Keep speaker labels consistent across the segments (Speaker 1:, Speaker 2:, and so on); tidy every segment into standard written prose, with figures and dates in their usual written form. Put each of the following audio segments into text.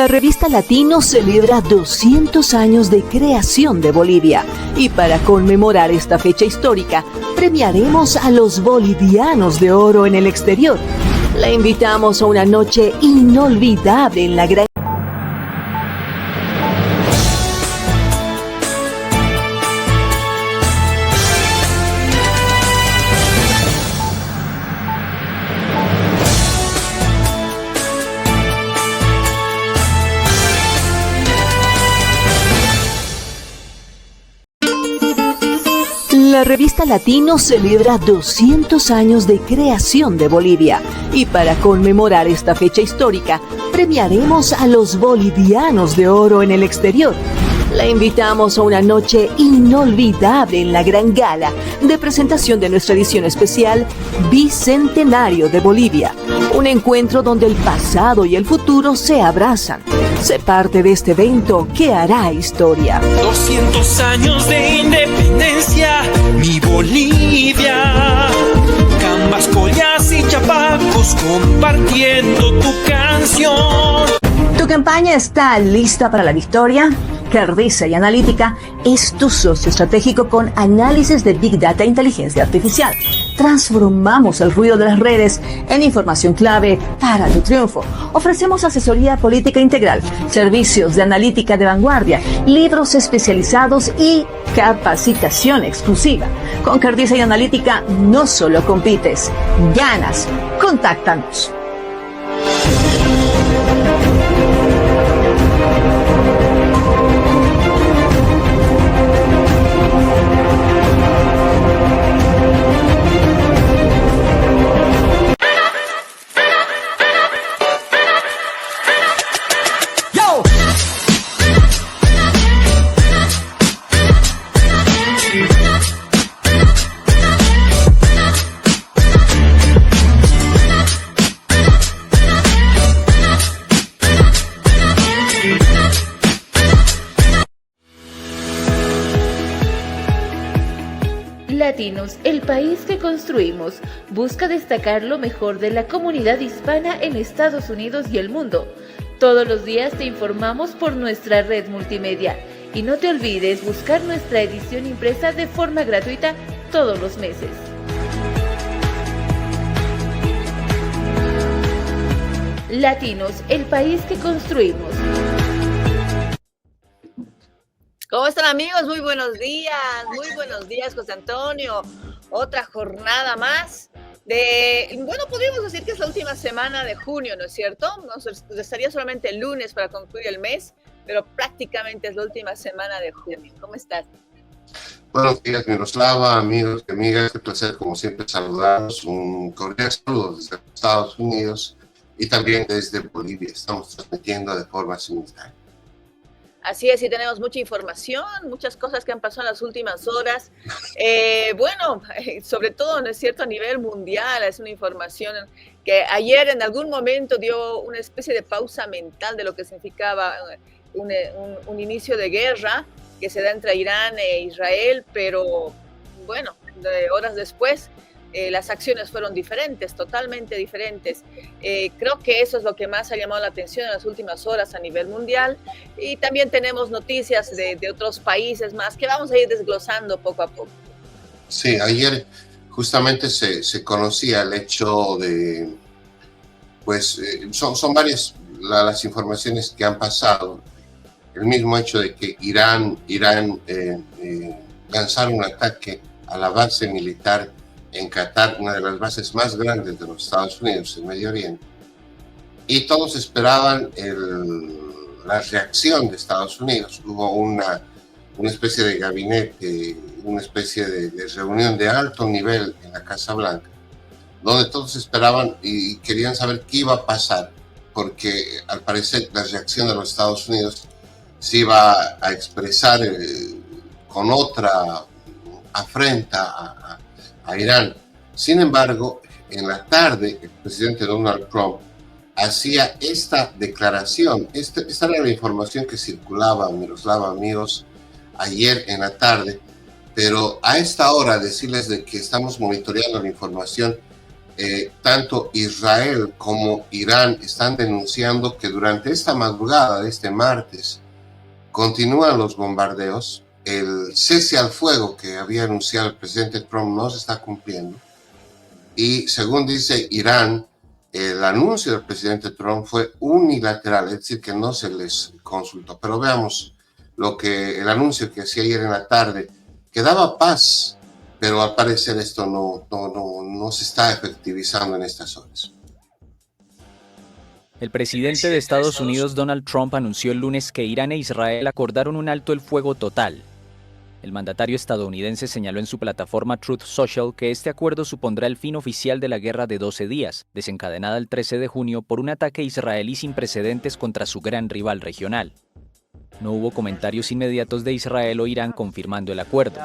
Speaker 1: La revista Latino celebra 200 años de creación de Bolivia y para conmemorar esta fecha histórica, premiaremos a los bolivianos de oro en el exterior. La invitamos a una noche inolvidable en la gran... La revista Latino celebra 200 años de creación de Bolivia y para conmemorar esta fecha histórica, premiaremos a los bolivianos de oro en el exterior. La invitamos a una noche inolvidable en la gran gala de presentación de nuestra edición especial Bicentenario de Bolivia. Un encuentro donde el pasado y el futuro se abrazan. Sé parte de este evento que hará historia.
Speaker 2: 200 años de independencia, mi Bolivia. Cambas, collas y chapacos compartiendo tu canción.
Speaker 3: ¿Tu campaña está lista para la victoria? Cardiza y Analítica es tu socio estratégico con análisis de Big Data e inteligencia artificial. Transformamos el ruido de las redes en información clave para tu triunfo. Ofrecemos asesoría política integral, servicios de analítica de vanguardia, libros especializados y capacitación exclusiva. Con Cardiza y Analítica no solo compites, ganas. Contáctanos.
Speaker 4: Latinos, el país que construimos, busca destacar lo mejor de la comunidad hispana en Estados Unidos y el mundo. Todos los días te informamos por nuestra red multimedia. Y no te olvides buscar nuestra edición impresa de forma gratuita todos los meses. Latinos, el país que construimos.
Speaker 5: ¿Cómo están, amigos? Muy buenos días, José Antonio. Otra jornada más bueno, podríamos decir que es la última semana de junio, ¿no es cierto? Nos estaría solamente el lunes para concluir el mes, pero prácticamente es la última semana de junio. ¿Cómo estás?
Speaker 6: Buenos días, Miroslava, amigos y amigas. Qué placer, como siempre, saludarlos. Un cordial saludo desde Estados Unidos y también desde Bolivia. Estamos transmitiendo de forma simultánea.
Speaker 5: Así es, y tenemos mucha información, muchas cosas que han pasado en las últimas horas. Bueno, sobre todo, ¿no es cierto?, a nivel mundial, es una información que ayer en algún momento dio una especie de pausa mental de lo que significaba un inicio de guerra que se da entre Irán e Israel, pero bueno, horas después las acciones fueron diferentes, totalmente diferentes. Creo que eso es lo que más ha llamado la atención en las últimas horas a nivel mundial, y también tenemos noticias de otros países más que vamos a ir desglosando poco a poco.
Speaker 6: Sí, ayer justamente se conocía el hecho de, pues son varias las informaciones que han pasado. El mismo hecho de que Irán lanzaron un ataque a la base militar en Qatar, una de las bases más grandes de los Estados Unidos en Medio Oriente, y todos esperaban la reacción de Estados Unidos. Hubo una especie de gabinete, una especie de reunión de alto nivel en la Casa Blanca, donde todos esperaban y querían saber qué iba a pasar, porque al parecer la reacción de los Estados Unidos se iba a expresar con otra afrenta a Irán. Sin embargo, en la tarde, el presidente Donald Trump hacía esta declaración. Esta era la información que circulaba, Miroslava, amigos, ayer en la tarde, pero a esta hora decirles de que estamos monitoreando la información tanto Israel como Irán están denunciando que durante esta madrugada de este martes continúan los bombardeos. El cese al fuego que había anunciado el presidente Trump no se está cumpliendo. Y según dice Irán, el anuncio del presidente Trump fue unilateral, es decir, que no se les consultó. Pero veamos el anuncio que hacía ayer en la tarde, que daba paz, pero al parecer esto no se está efectivizando en estas horas.
Speaker 7: El presidente de Estados Unidos, Donald Trump, anunció el lunes que Irán e Israel acordaron un alto el fuego total. El mandatario estadounidense señaló en su plataforma Truth Social que este acuerdo supondrá el fin oficial de la guerra de 12 días, desencadenada el 13 de junio por un ataque israelí sin precedentes contra su gran rival regional. No hubo comentarios inmediatos de Israel o Irán confirmando el acuerdo.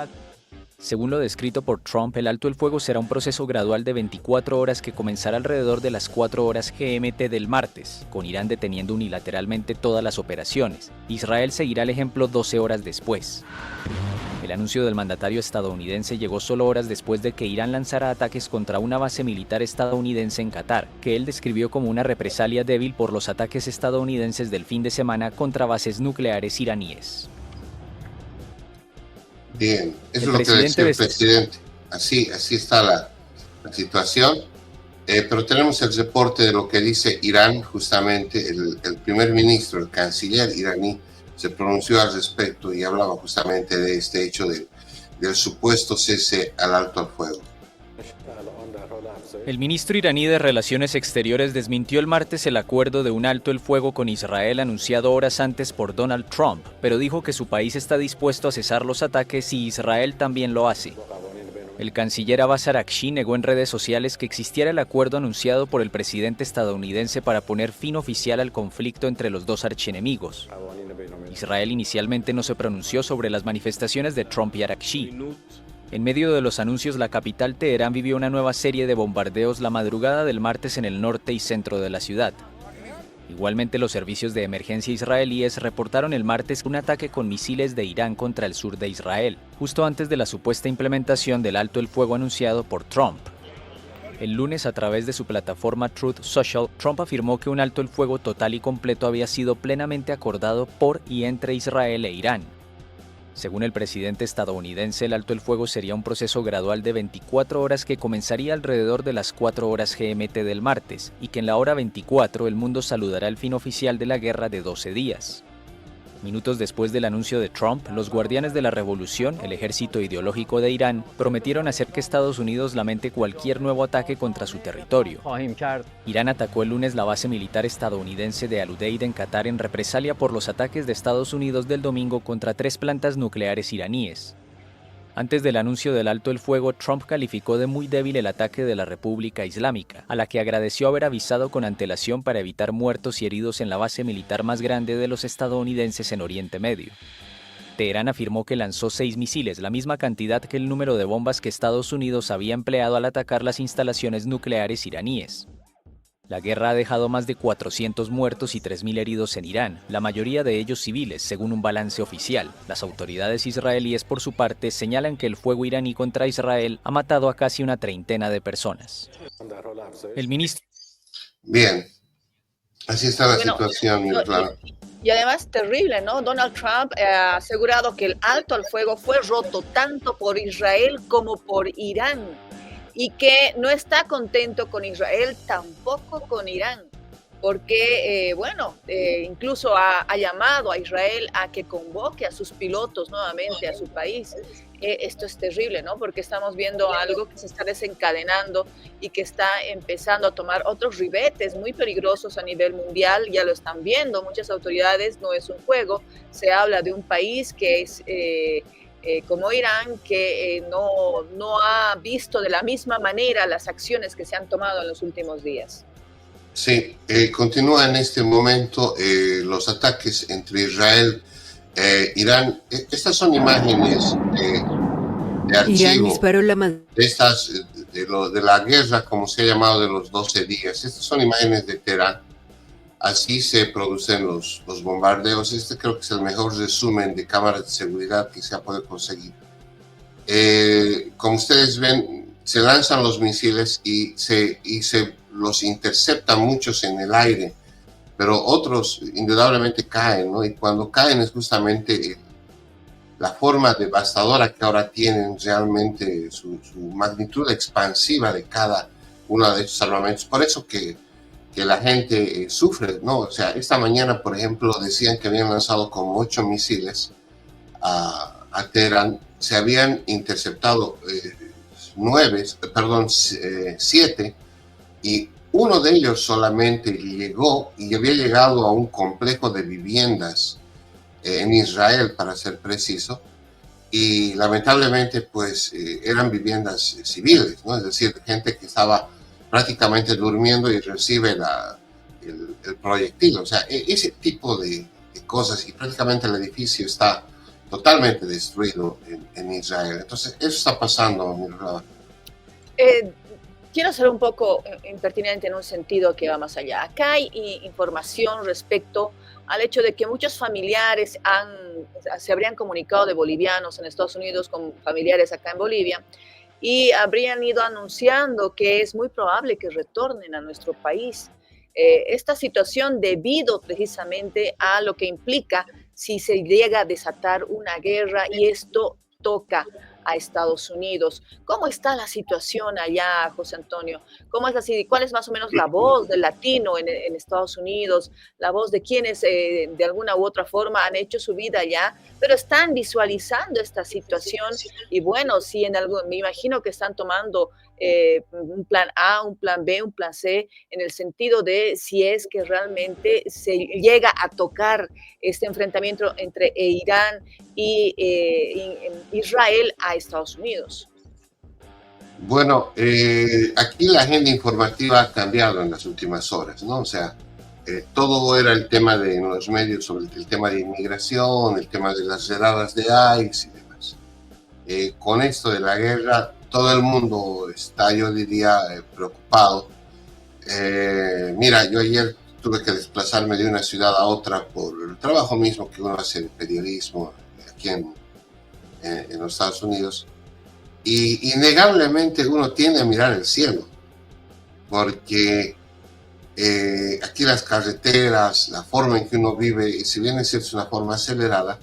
Speaker 7: Según lo descrito por Trump, el alto el fuego será un proceso gradual de 24 horas que comenzará alrededor de las 4 horas GMT del martes, con Irán deteniendo unilateralmente todas las operaciones. Israel seguirá el ejemplo 12 horas después. El anuncio del mandatario estadounidense llegó solo horas después de que Irán lanzara ataques contra una base militar estadounidense en Qatar, que él describió como una represalia débil por los ataques estadounidenses del fin de semana contra bases nucleares iraníes.
Speaker 6: Bien, eso es lo que decía el presidente. Así está la situación. Pero tenemos el reporte de lo que dice Irán, justamente el primer ministro, el canciller iraní, se pronunció al respecto y hablaba justamente de este hecho del supuesto cese al alto al fuego.
Speaker 7: El ministro iraní de Relaciones Exteriores desmintió el martes el acuerdo de un alto el fuego con Israel anunciado horas antes por Donald Trump, pero dijo que su país está dispuesto a cesar los ataques si Israel también lo hace. El canciller Abbas Araghchi negó en redes sociales que existiera el acuerdo anunciado por el presidente estadounidense para poner fin oficial al conflicto entre los dos archienemigos. Israel inicialmente no se pronunció sobre las manifestaciones de Trump y Araghchi. En medio de los anuncios, la capital Teherán vivió una nueva serie de bombardeos la madrugada del martes en el norte y centro de la ciudad. Igualmente, los servicios de emergencia israelíes reportaron el martes un ataque con misiles de Irán contra el sur de Israel, justo antes de la supuesta implementación del alto el fuego anunciado por Trump. El lunes, a través de su plataforma Truth Social, Trump afirmó que un alto el fuego total y completo había sido plenamente acordado por y entre Israel e Irán. Según el presidente estadounidense, el alto el fuego sería un proceso gradual de 24 horas que comenzaría alrededor de las 4 horas GMT del martes, y que en la hora 24 el mundo saludará el fin oficial de la guerra de 12 días. Minutos después del anuncio de Trump, los guardianes de la revolución, el ejército ideológico de Irán, prometieron hacer que Estados Unidos lamente cualquier nuevo ataque contra su territorio. Irán atacó el lunes la base militar estadounidense de Al-Udeid en Qatar en represalia por los ataques de Estados Unidos del domingo contra 3 plantas nucleares iraníes. Antes del anuncio del alto el fuego, Trump calificó de muy débil el ataque de la República Islámica, a la que agradeció haber avisado con antelación para evitar muertos y heridos en la base militar más grande de los estadounidenses en Oriente Medio. Teherán afirmó que lanzó 6 misiles, la misma cantidad que el número de bombas que Estados Unidos había empleado al atacar las instalaciones nucleares iraníes. La guerra ha dejado más de 400 muertos y 3.000 heridos en Irán, la mayoría de ellos civiles, según un balance oficial. Las autoridades israelíes, por su parte, señalan que el fuego iraní contra Israel ha matado a casi una treintena de personas. El ministro...
Speaker 6: Bien, así está la situación, claro.
Speaker 5: Y además terrible, ¿no? Donald Trump ha asegurado que el alto al fuego fue roto tanto por Israel como por Irán, y que no está contento con Israel, tampoco con Irán, porque, incluso ha llamado a Israel a que convoque a sus pilotos nuevamente a su país. Esto es terrible, ¿no? Porque estamos viendo algo que se está desencadenando y que está empezando a tomar otros ribetes muy peligrosos a nivel mundial. Ya lo están viendo muchas autoridades, no es un juego, se habla de un país que es... como Irán, que no ha visto de la misma manera las acciones que se han tomado en los últimos días.
Speaker 6: Sí, continúa en este momento los ataques entre Israel e Irán. Estas son imágenes de archivo de la guerra, como se ha llamado, de los 12 días. Estas son imágenes de Teherán. Así se producen los bombardeos. Este creo que es el mejor resumen de cámaras de seguridad que se ha podido conseguir. Como ustedes ven, se lanzan los misiles y se los interceptan muchos en el aire, pero otros indudablemente caen, ¿no? Y cuando caen es justamente la forma devastadora que ahora tienen realmente su magnitud expansiva de cada uno de esos armamentos. Por eso que la gente sufre, ¿no? O sea, esta mañana, por ejemplo, decían que habían lanzado como 8 misiles a Teherán. Se habían interceptado 7, y uno de ellos solamente llegó y había llegado a un complejo de viviendas en Israel, para ser preciso, y lamentablemente pues eran viviendas civiles, ¿no? Es decir, gente que estaba prácticamente durmiendo y recibe el proyectil. O sea, ese tipo de cosas, y prácticamente el edificio está totalmente destruido en Israel. Entonces, eso está pasando, Miroslava.
Speaker 5: Quiero ser un poco impertinente en un sentido que va más allá. Acá hay información respecto al hecho de que muchos familiares se habrían comunicado de bolivianos en Estados Unidos con familiares acá en Bolivia y habrían ido anunciando que es muy probable que retornen a nuestro país. Esta situación debido precisamente a lo que implica si se llega a desatar una guerra y esto toca a Estados Unidos. ¿Cómo está la situación allá, José Antonio? ¿Cómo es así? ¿Cuál es más o menos la voz del latino en Estados Unidos? La voz de quienes de alguna u otra forma han hecho su vida allá, pero están visualizando esta situación y bueno, si en algo, me imagino que están tomando un plan A, un plan B, un plan C, en el sentido de si es que realmente se llega a tocar este enfrentamiento entre Irán y Israel a Estados Unidos.
Speaker 6: Bueno, aquí la agenda informativa ha cambiado en las últimas horas, ¿no? O sea, todo era el tema de en los medios sobre el tema de inmigración, el tema de las redadas de ICE y demás. Con esto de la guerra, todo el mundo está, yo diría, preocupado. Mira, yo ayer tuve que desplazarme de una ciudad a otra por el trabajo mismo que uno hace de periodismo aquí en los Estados Unidos. Y innegablemente uno tiende a mirar el cielo, porque aquí las carreteras, la forma en que uno vive, y si bien es cierto, es una forma acelerada,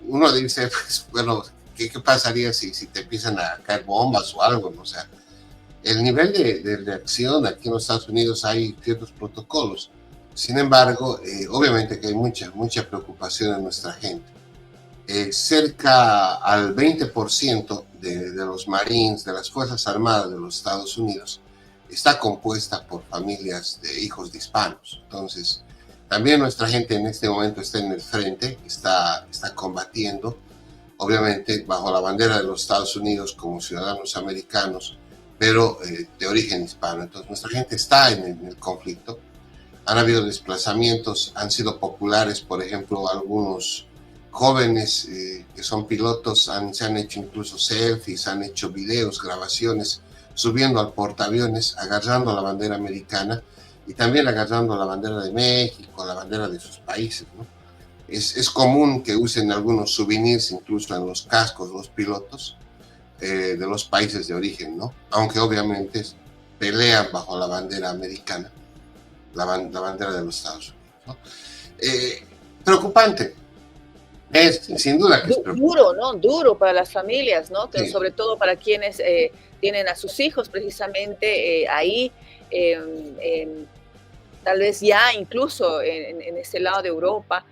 Speaker 6: uno dice, pues bueno, ¿qué pasaría si te empiezan a caer bombas o algo? ¿No? O sea, el nivel de reacción aquí en los Estados Unidos hay ciertos protocolos. Sin embargo, obviamente que hay mucha preocupación en nuestra gente. Cerca al 20% de los Marines, de las Fuerzas Armadas de los Estados Unidos, está compuesta por familias de hijos de hispanos. Entonces, también nuestra gente en este momento está en el frente, está combatiendo, obviamente bajo la bandera de los Estados Unidos como ciudadanos americanos, pero de origen hispano. Entonces, nuestra gente está en el conflicto. Han habido desplazamientos, han sido populares, por ejemplo, algunos jóvenes que son pilotos se han hecho incluso selfies, han hecho videos, grabaciones, subiendo al portaaviones, agarrando la bandera americana y también agarrando la bandera de México, la bandera de sus países, ¿no? Es común que usen algunos souvenirs incluso en los cascos los pilotos de los países de origen, ¿no? Aunque obviamente pelean bajo la bandera americana, la bandera de los Estados Unidos, ¿no? Preocupante. Sin duda que es preocupante.
Speaker 5: Duro, ¿no? Duro para las familias, ¿no?
Speaker 6: Sí.
Speaker 5: Sobre todo para quienes tienen a sus hijos precisamente ahí, tal vez ya incluso en este lado de Europa.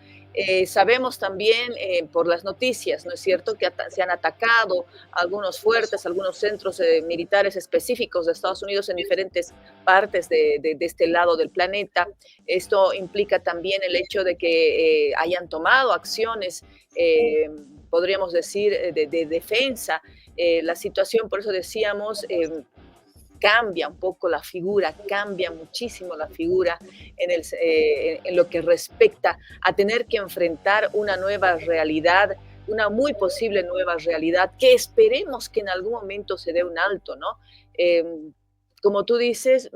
Speaker 5: Sabemos también por las noticias, ¿no es cierto?, que se han atacado algunos fuertes, algunos centros militares específicos de Estados Unidos en diferentes partes de este lado del planeta. Esto implica también el hecho de que hayan tomado acciones, podríamos decir, de defensa. La situación, por eso decíamos, cambia un poco la figura, cambia muchísimo la figura en lo que respecta a tener que enfrentar una nueva realidad, una muy posible nueva realidad, que esperemos que en algún momento se dé un alto, ¿no? Como tú dices,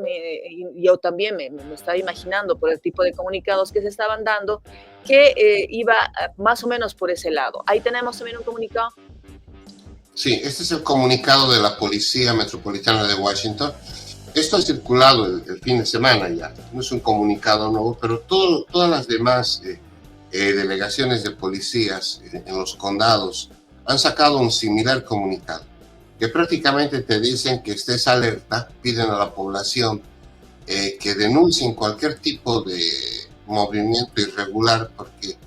Speaker 5: yo también me estaba imaginando por el tipo de comunicados que se estaban dando, que iba más o menos por ese lado. Ahí tenemos también un comunicado.
Speaker 6: Sí, este es el comunicado de la Policía Metropolitana de Washington. Esto ha circulado el fin de semana ya, no es un comunicado nuevo, pero todas las demás delegaciones de policías en los condados han sacado un similar comunicado, que prácticamente te dicen que estés alerta, piden a la población que denuncien cualquier tipo de movimiento irregular, porque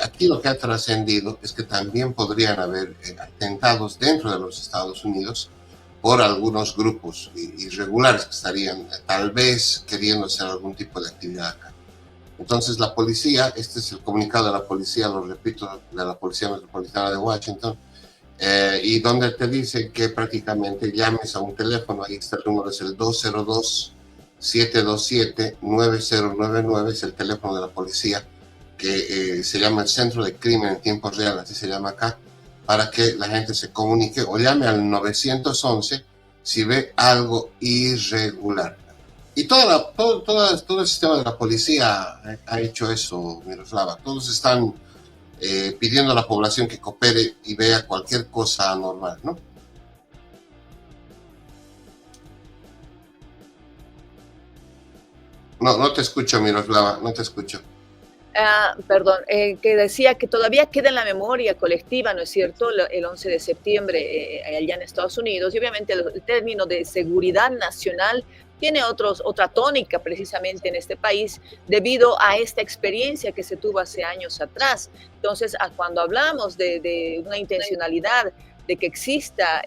Speaker 6: aquí lo que ha trascendido es que también podrían haber atentados dentro de los Estados Unidos por algunos grupos irregulares que estarían tal vez queriendo hacer algún tipo de actividad acá. Entonces la policía, este es el comunicado de la policía, lo repito, de la Policía Metropolitana de Washington, y donde te dice que prácticamente llames a un teléfono, ahí está el número, es el 202-727-9099, es el teléfono de la policía, que se llama el Centro de Crimen en Tiempo Real, así se llama acá, para que la gente se comunique o llame al 911 si ve algo irregular. Y todo el sistema de la policía ha hecho eso, Miroslava. Todos están pidiendo a la población que coopere y vea cualquier cosa anormal, ¿no? No te escucho, Miroslava, no te escucho.
Speaker 5: Perdón, que decía que todavía queda en la memoria colectiva, ¿no es cierto?, el 11 de septiembre allá en Estados Unidos, y obviamente el término de seguridad nacional tiene otra tónica precisamente en este país debido a esta experiencia que se tuvo hace años atrás. Entonces, cuando hablamos de una intencionalidad de que exista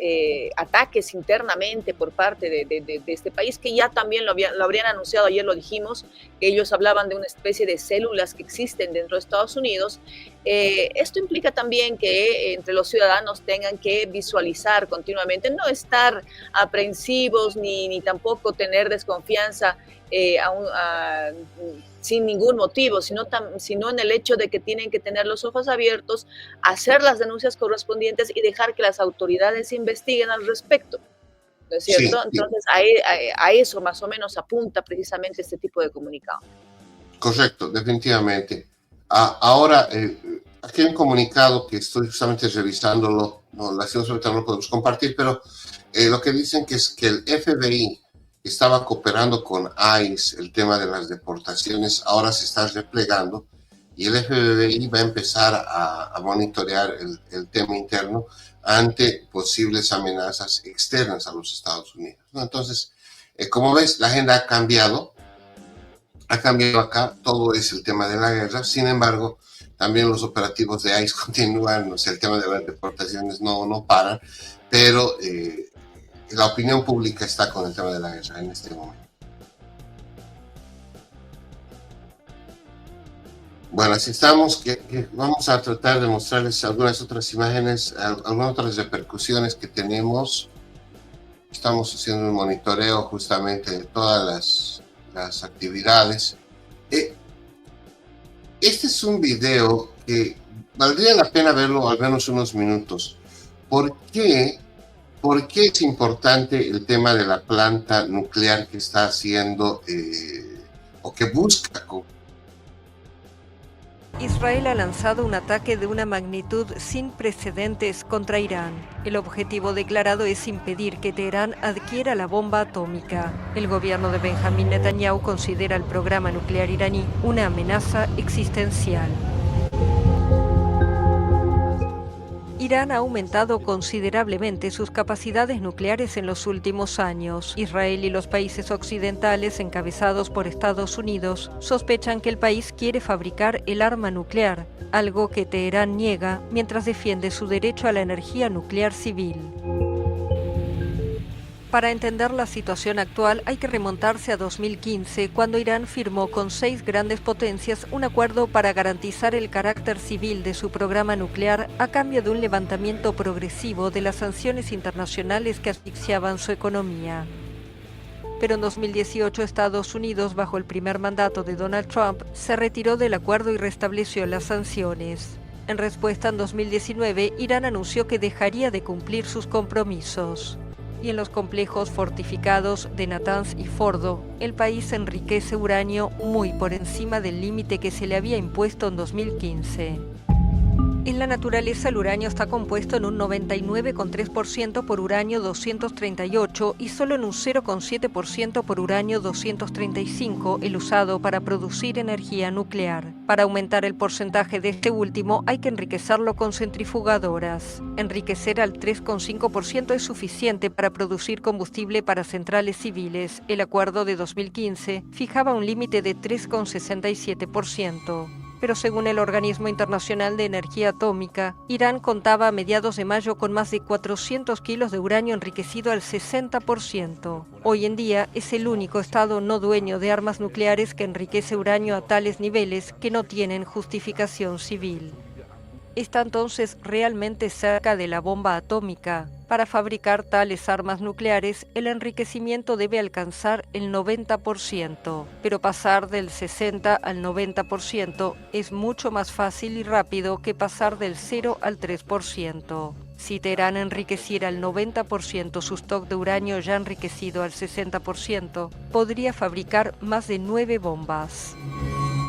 Speaker 5: ataques internamente por parte de este país, que ya también lo habrían anunciado, ayer lo dijimos, que ellos hablaban de una especie de células que existen dentro de Estados Unidos. Esto implica también que entre los ciudadanos tengan que visualizar continuamente, no estar aprensivos ni tampoco tener desconfianza sin ningún motivo, sino en el hecho de que tienen que tener los ojos abiertos, hacer las denuncias correspondientes y dejar que las autoridades investiguen al respecto, ¿no es cierto? Sí, entonces, a eso más o menos apunta precisamente este tipo de comunicado.
Speaker 6: Correcto, definitivamente. Ahora, aquí hay un comunicado que estoy justamente revisándolo, lastimosamente no lo podemos compartir, pero lo que dicen que es que el FBI estaba cooperando con ICE, el tema de las deportaciones, ahora se está replegando y el FBI va a empezar a monitorear el tema interno ante posibles amenazas externas a los Estados Unidos, ¿no? Entonces, como ves, la agenda ha cambiado acá, todo es el tema de la guerra, sin embargo, también los operativos de ICE continúan, o sea, el tema de las deportaciones no paran, pero la opinión pública está con el tema de la guerra en este momento. Bueno, así estamos, que vamos a tratar de mostrarles algunas otras imágenes, algunas otras repercusiones que tenemos. Estamos haciendo un monitoreo justamente de todas las actividades. Este es un video que valdría la pena verlo al menos unos minutos. ¿Por qué es importante el tema de la planta nuclear que está haciendo o que busca?
Speaker 8: Israel ha lanzado un ataque de una magnitud sin precedentes contra Irán. El objetivo declarado es impedir que Teherán adquiera la bomba atómica. El gobierno de Benjamín Netanyahu considera el programa nuclear iraní una amenaza existencial. Irán ha aumentado considerablemente sus capacidades nucleares en los últimos años. Israel y los países occidentales, encabezados por Estados Unidos, sospechan que el país quiere fabricar el arma nuclear, algo que Teherán niega mientras defiende su derecho a la energía nuclear civil. Para entender la situación actual hay que remontarse a 2015, cuando Irán firmó con 6 grandes potencias un acuerdo para garantizar el carácter civil de su programa nuclear a cambio de un levantamiento progresivo de las sanciones internacionales que asfixiaban su economía. Pero en 2018 Estados Unidos, bajo el primer mandato de Donald Trump, se retiró del acuerdo y restableció las sanciones. En respuesta, en 2019, Irán anunció que dejaría de cumplir sus compromisos. Y en los complejos fortificados de Natanz y Fordo, el país enriquece uranio muy por encima del límite que se le había impuesto en 2015. En la naturaleza el uranio está compuesto en un 99,3% por uranio 238 y solo en un 0,7% por uranio 235, el usado para producir energía nuclear. Para aumentar el porcentaje de este último hay que enriquecerlo con centrifugadoras. Enriquecer al 3,5% es suficiente para producir combustible para centrales civiles. El acuerdo de 2015 fijaba un límite de 3,67%. Pero según el Organismo Internacional de Energía Atómica, Irán contaba a mediados de mayo con más de 400 kilos de uranio enriquecido al 60%. Hoy en día es el único estado no dueño de armas nucleares que enriquece uranio a tales niveles que no tienen justificación civil. ¿Está entonces realmente cerca de la bomba atómica? Para fabricar tales armas nucleares, el enriquecimiento debe alcanzar el 90%, pero pasar del 60 al 90% es mucho más fácil y rápido que pasar del 0 al 3%. Si Teherán enriqueciera al 90% su stock de uranio ya enriquecido al 60%, podría fabricar más de 9 bombas.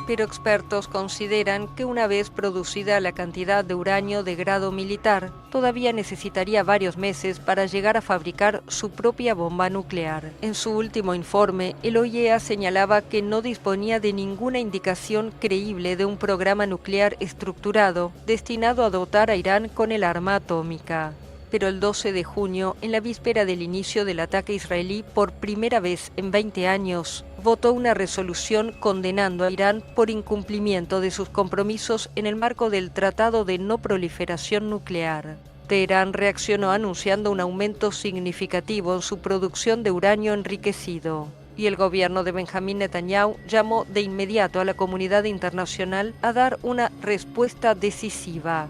Speaker 8: Pero expertos consideran que una vez producida la cantidad de uranio de grado militar, todavía necesitaría varios meses para llegar a fabricar su propia bomba nuclear. En su último informe, el OIEA señalaba que no disponía de ninguna indicación creíble de un programa nuclear estructurado destinado a dotar a Irán con el arma atómica. Pero el 12 de junio, en la víspera del inicio del ataque israelí, por primera vez en 20 años, votó una resolución condenando a Irán por incumplimiento de sus compromisos en el marco del Tratado de No Proliferación Nuclear. Teherán reaccionó anunciando un aumento significativo en su producción de uranio enriquecido. Y el gobierno de Benjamín Netanyahu llamó de inmediato a la comunidad internacional a dar una respuesta decisiva.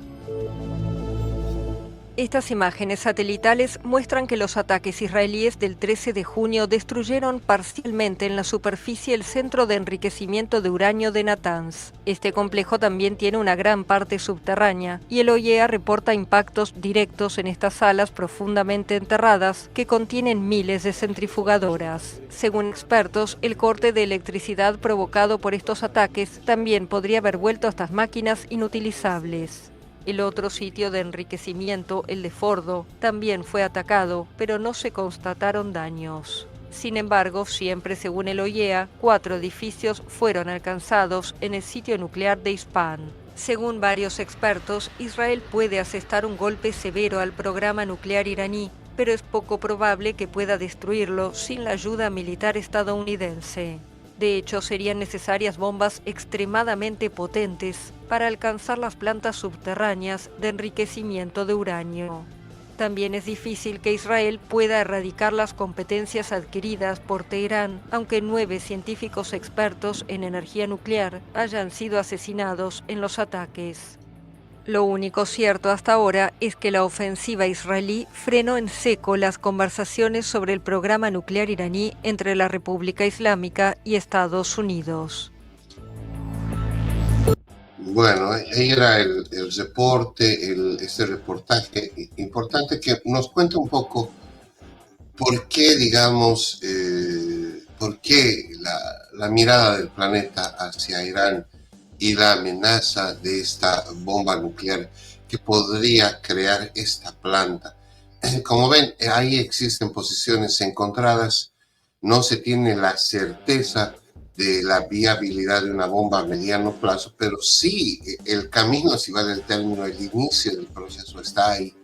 Speaker 8: Estas imágenes satelitales muestran que los ataques israelíes del 13 de junio destruyeron parcialmente en la superficie el centro de enriquecimiento de uranio de Natanz. Este complejo también tiene una gran parte subterránea y el OIEA reporta impactos directos en estas salas profundamente enterradas que contienen miles de centrifugadoras. Según expertos, el corte de electricidad provocado por estos ataques también podría haber vuelto a estas máquinas inutilizables. El otro sitio de enriquecimiento, el de Fordo, también fue atacado, pero no se constataron daños. Sin embargo, siempre según el OIEA, 4 edificios fueron alcanzados en el sitio nuclear de Isfahan. Según varios expertos, Israel puede asestar un golpe severo al programa nuclear iraní, pero es poco probable que pueda destruirlo sin la ayuda militar estadounidense. De hecho, serían necesarias bombas extremadamente potentes para alcanzar las plantas subterráneas de enriquecimiento de uranio. También es difícil que Israel pueda erradicar las competencias adquiridas por Teherán, aunque 9 científicos expertos en energía nuclear hayan sido asesinados en los ataques. Lo único cierto hasta ahora es que la ofensiva israelí frenó en seco las conversaciones sobre el programa nuclear iraní entre la República Islámica y Estados Unidos.
Speaker 6: Bueno, ahí era el reporte, este reportaje importante que nos cuenta un poco por qué, digamos, por qué la mirada del planeta hacia Irán y la amenaza de esta bomba nuclear que podría crear esta planta. Como ven, ahí existen posiciones encontradas, no se tiene la certeza de la viabilidad de una bomba a mediano plazo, pero sí el camino, si vale el término, el inicio del proceso está ahí.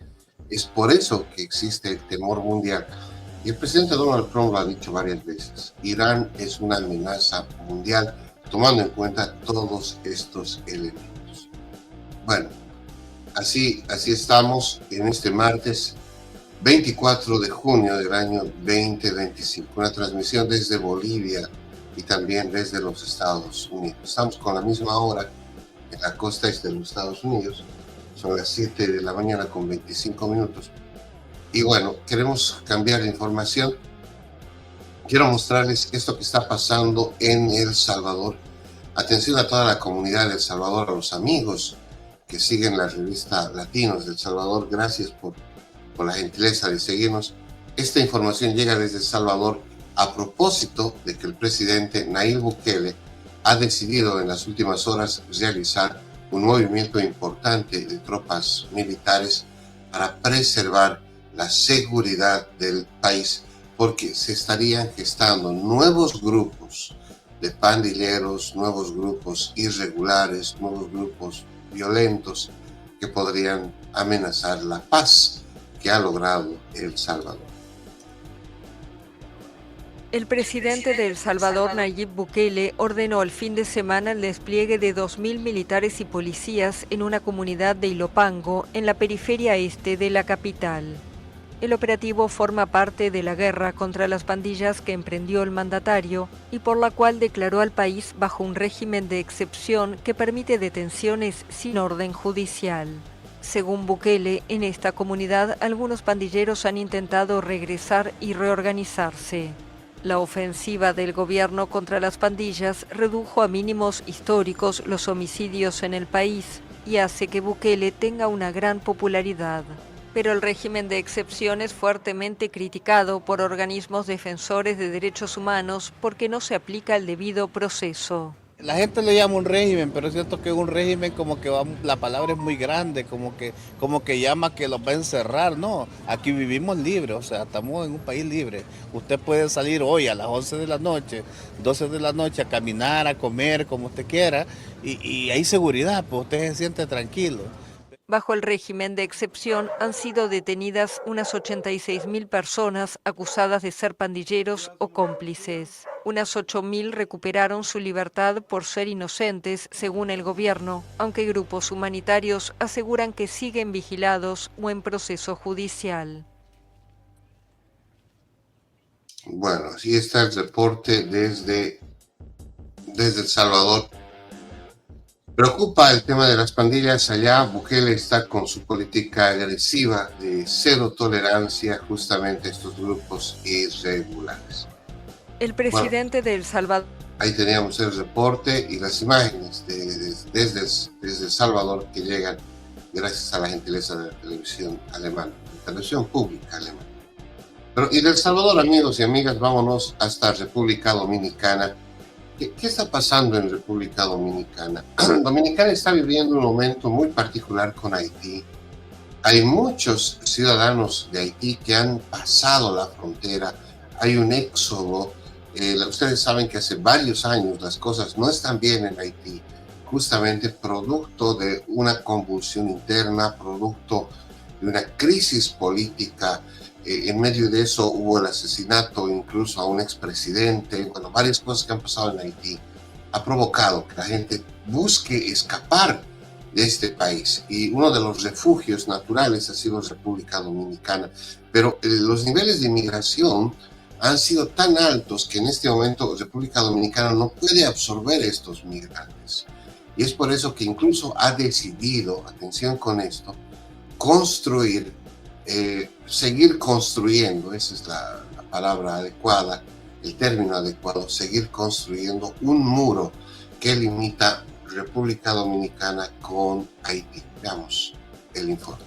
Speaker 6: Es por eso que existe el temor mundial. Y el presidente Donald Trump lo ha dicho varias veces, Irán es una amenaza mundial, tomando en cuenta todos estos elementos. Bueno, así estamos en este martes 24 de junio del año 2025, una transmisión desde Bolivia y también desde los Estados Unidos. Estamos con la misma hora en la costa este de los Estados Unidos, son las 7 de la mañana con 25 minutos. Y bueno, queremos cambiar de información. Quiero mostrarles esto que está pasando en El Salvador. Atención a toda la comunidad de El Salvador, a los amigos que siguen la revista Latinos de El Salvador. Gracias por la gentileza de seguirnos. Esta información llega desde El Salvador a propósito de que el presidente Nayib Bukele ha decidido en las últimas horas realizar un movimiento importante de tropas militares para preservar la seguridad del país, porque se estarían gestando nuevos grupos de pandilleros, nuevos grupos irregulares, nuevos grupos violentos que podrían amenazar la paz que ha logrado El Salvador.
Speaker 8: El presidente de El Salvador, Nayib Bukele, ordenó el fin de semana el despliegue de 2.000 militares y policías en una comunidad de Ilopango, en la periferia este de la capital. El operativo forma parte de la guerra contra las pandillas que emprendió el mandatario y por la cual declaró al país bajo un régimen de excepción que permite detenciones sin orden judicial. Según Bukele, en esta comunidad algunos pandilleros han intentado regresar y reorganizarse. La ofensiva del gobierno contra las pandillas redujo a mínimos históricos los homicidios en el país y hace que Bukele tenga una gran popularidad. Pero el régimen de excepción es fuertemente criticado por organismos defensores de derechos humanos porque no se aplica el debido proceso.
Speaker 9: La gente le llama un régimen, pero es cierto que es un régimen como que la palabra es muy grande, como que llama que los va a encerrar. No, aquí vivimos libres, o sea, estamos en un país libre. Usted puede salir hoy a las 11 de la noche, 12 de la noche a caminar, a comer, como usted quiera, y hay seguridad, pues usted se siente tranquilo.
Speaker 8: Bajo el régimen de excepción han sido detenidas unas 86.000 personas acusadas de ser pandilleros o cómplices. Unas 8.000 recuperaron su libertad por ser inocentes, según el gobierno, aunque grupos humanitarios aseguran que siguen vigilados o en proceso judicial.
Speaker 6: Bueno, así está el reporte desde El Salvador. Preocupa el tema de las pandillas allá. Bukele está con su política agresiva de cero tolerancia justamente a estos grupos irregulares.
Speaker 8: El presidente de El Salvador.
Speaker 6: Ahí teníamos el reporte y las imágenes desde El Salvador que llegan gracias a la gentileza de la televisión alemana, la televisión pública alemana. Pero y de El Salvador, amigos y amigas, vámonos hasta República Dominicana. ¿Qué está pasando en República Dominicana? Dominicana está viviendo un momento muy particular con Haití. Hay muchos ciudadanos de Haití que han pasado la frontera. Hay un éxodo. Ustedes saben que hace varios años las cosas no están bien en Haití, justamente producto de una convulsión interna, producto de una crisis política. En medio de eso hubo el asesinato incluso a un expresidente. Bueno, varias cosas que han pasado en Haití ha provocado que la gente busque escapar de este país, y uno de los refugios naturales ha sido República Dominicana, pero los niveles de inmigración han sido tan altos que en este momento República Dominicana no puede absorber estos migrantes, y es por eso que incluso ha decidido, atención con esto, seguir construyendo, esa es la palabra adecuada, el término adecuado, seguir construyendo un muro que limita República Dominicana con Haití. Veamos el informe.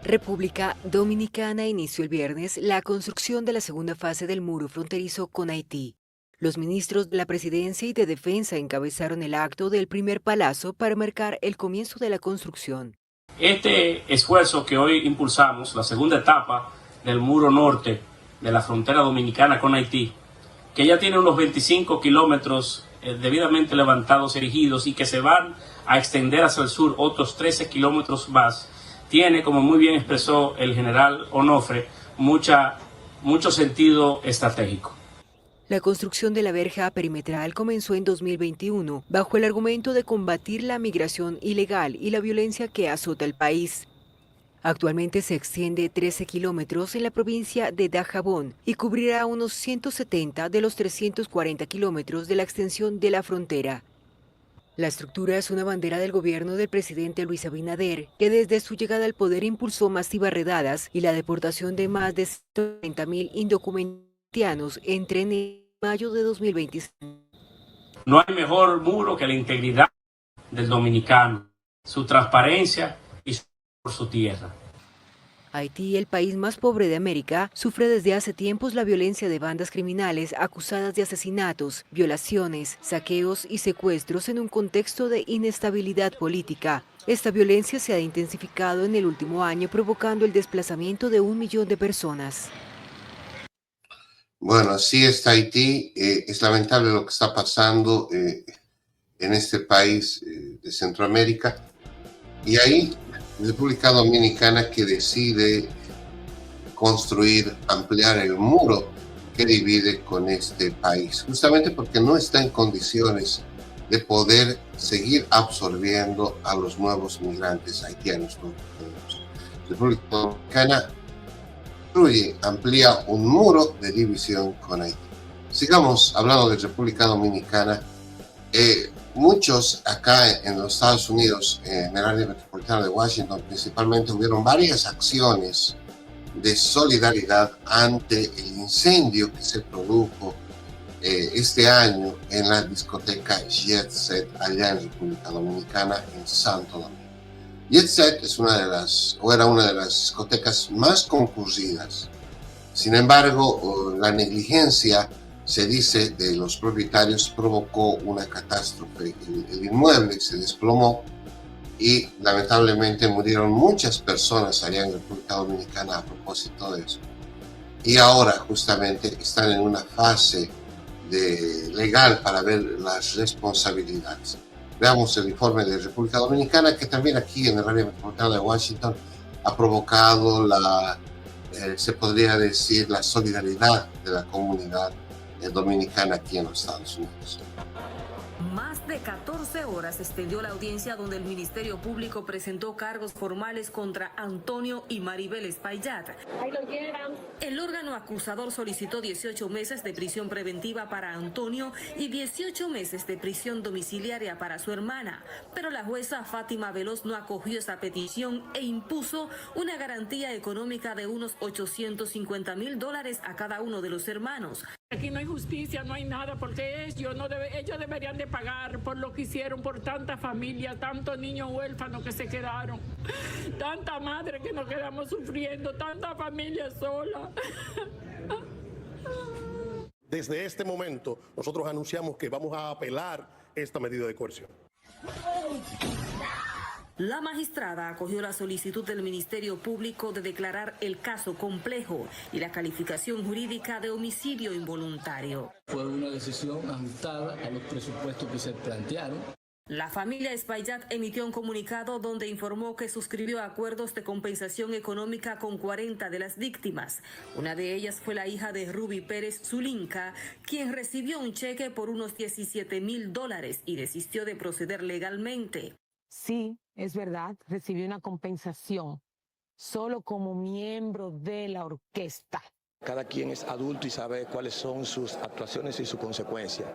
Speaker 10: República Dominicana inició el viernes la construcción de la segunda fase del muro fronterizo con Haití. Los ministros de la Presidencia y de Defensa encabezaron el acto del primer palazo para marcar el comienzo de la construcción.
Speaker 11: Este esfuerzo que hoy impulsamos, la segunda etapa del muro norte de la frontera dominicana con Haití, que ya tiene unos 25 kilómetros debidamente levantados, erigidos, y que se van a extender hacia el sur otros 13 kilómetros más, tiene, como muy bien expresó el general Onofre, mucho sentido estratégico.
Speaker 10: La construcción de la verja perimetral comenzó en 2021 bajo el argumento de combatir la migración ilegal y la violencia que azota el país. Actualmente se extiende 13 kilómetros en la provincia de Dajabón y cubrirá unos 170 de los 340 kilómetros de la extensión de la frontera. La estructura es una bandera del gobierno del presidente Luis Abinader, que desde su llegada al poder impulsó masivas redadas y la deportación de más de 130.000 indocumentados entre mayo de 2026.
Speaker 11: No hay mejor muro que la integridad del dominicano, su transparencia y su tierra.
Speaker 10: Haití, el país más pobre de América, sufre desde hace tiempos la violencia de bandas criminales acusadas de asesinatos, violaciones, saqueos y secuestros en un contexto de inestabilidad política. Esta violencia se ha intensificado en el último año, provocando el desplazamiento de 1 millón de personas.
Speaker 6: Bueno, así está Haití. Es lamentable lo que está pasando en este país de Centroamérica. Y ahí, República Dominicana, que decide construir, ampliar el muro que divide con este país, justamente porque no está en condiciones de poder seguir absorbiendo a los nuevos migrantes haitianos. República Dominicana amplía un muro de división con Haití. Sigamos hablando de República Dominicana. Muchos acá en los Estados Unidos, en el área metropolitana de Washington principalmente, hubieron varias acciones de solidaridad ante el incendio que se produjo este año en la discoteca Jet Set allá en República Dominicana, en Santo Domingo. Jet Set era una de las discotecas más concurridas. Sin embargo, la negligencia, se dice, de los propietarios provocó una catástrofe. El inmueble se desplomó y lamentablemente murieron muchas personas allá en República Dominicana a propósito de eso. Y ahora justamente están en una fase legal para ver las responsabilidades. Veamos el informe de República Dominicana, que también aquí en el área metropolitana de Washington ha provocado se podría decir, la solidaridad de la comunidad dominicana aquí en los Estados Unidos.
Speaker 12: Más de 14 horas extendió la audiencia donde el Ministerio Público presentó cargos formales contra Antonio y Maribel Espaillat. El órgano acusador solicitó 18 meses de prisión preventiva para Antonio y 18 meses de prisión domiciliaria para su hermana, pero la jueza Fátima Veloz no acogió esa petición e impuso una garantía económica de unos $850,000 a cada uno de los hermanos.
Speaker 13: Aquí no hay justicia, no hay nada, porque ellos deberían de pagar por lo que hicieron por tanta familia, tantos niños huérfanos que se quedaron, tanta madre que nos quedamos sufriendo, tanta familia sola.
Speaker 14: Desde este momento, nosotros anunciamos que vamos a apelar esta medida de coerción.
Speaker 12: La magistrada acogió la solicitud del Ministerio Público de declarar el caso complejo y la calificación jurídica de homicidio involuntario.
Speaker 15: Fue una decisión ajustada a los presupuestos que se plantearon.
Speaker 12: La familia Espaillat emitió un comunicado donde informó que suscribió acuerdos de compensación económica con 40 de las víctimas. Una de ellas fue la hija de Ruby Pérez Zulinka, quien recibió un cheque por unos $17,000 y desistió de proceder legalmente.
Speaker 16: Sí, es verdad, recibí una compensación solo como miembro de la orquesta.
Speaker 17: Cada quien es adulto y sabe cuáles son sus actuaciones y sus consecuencias.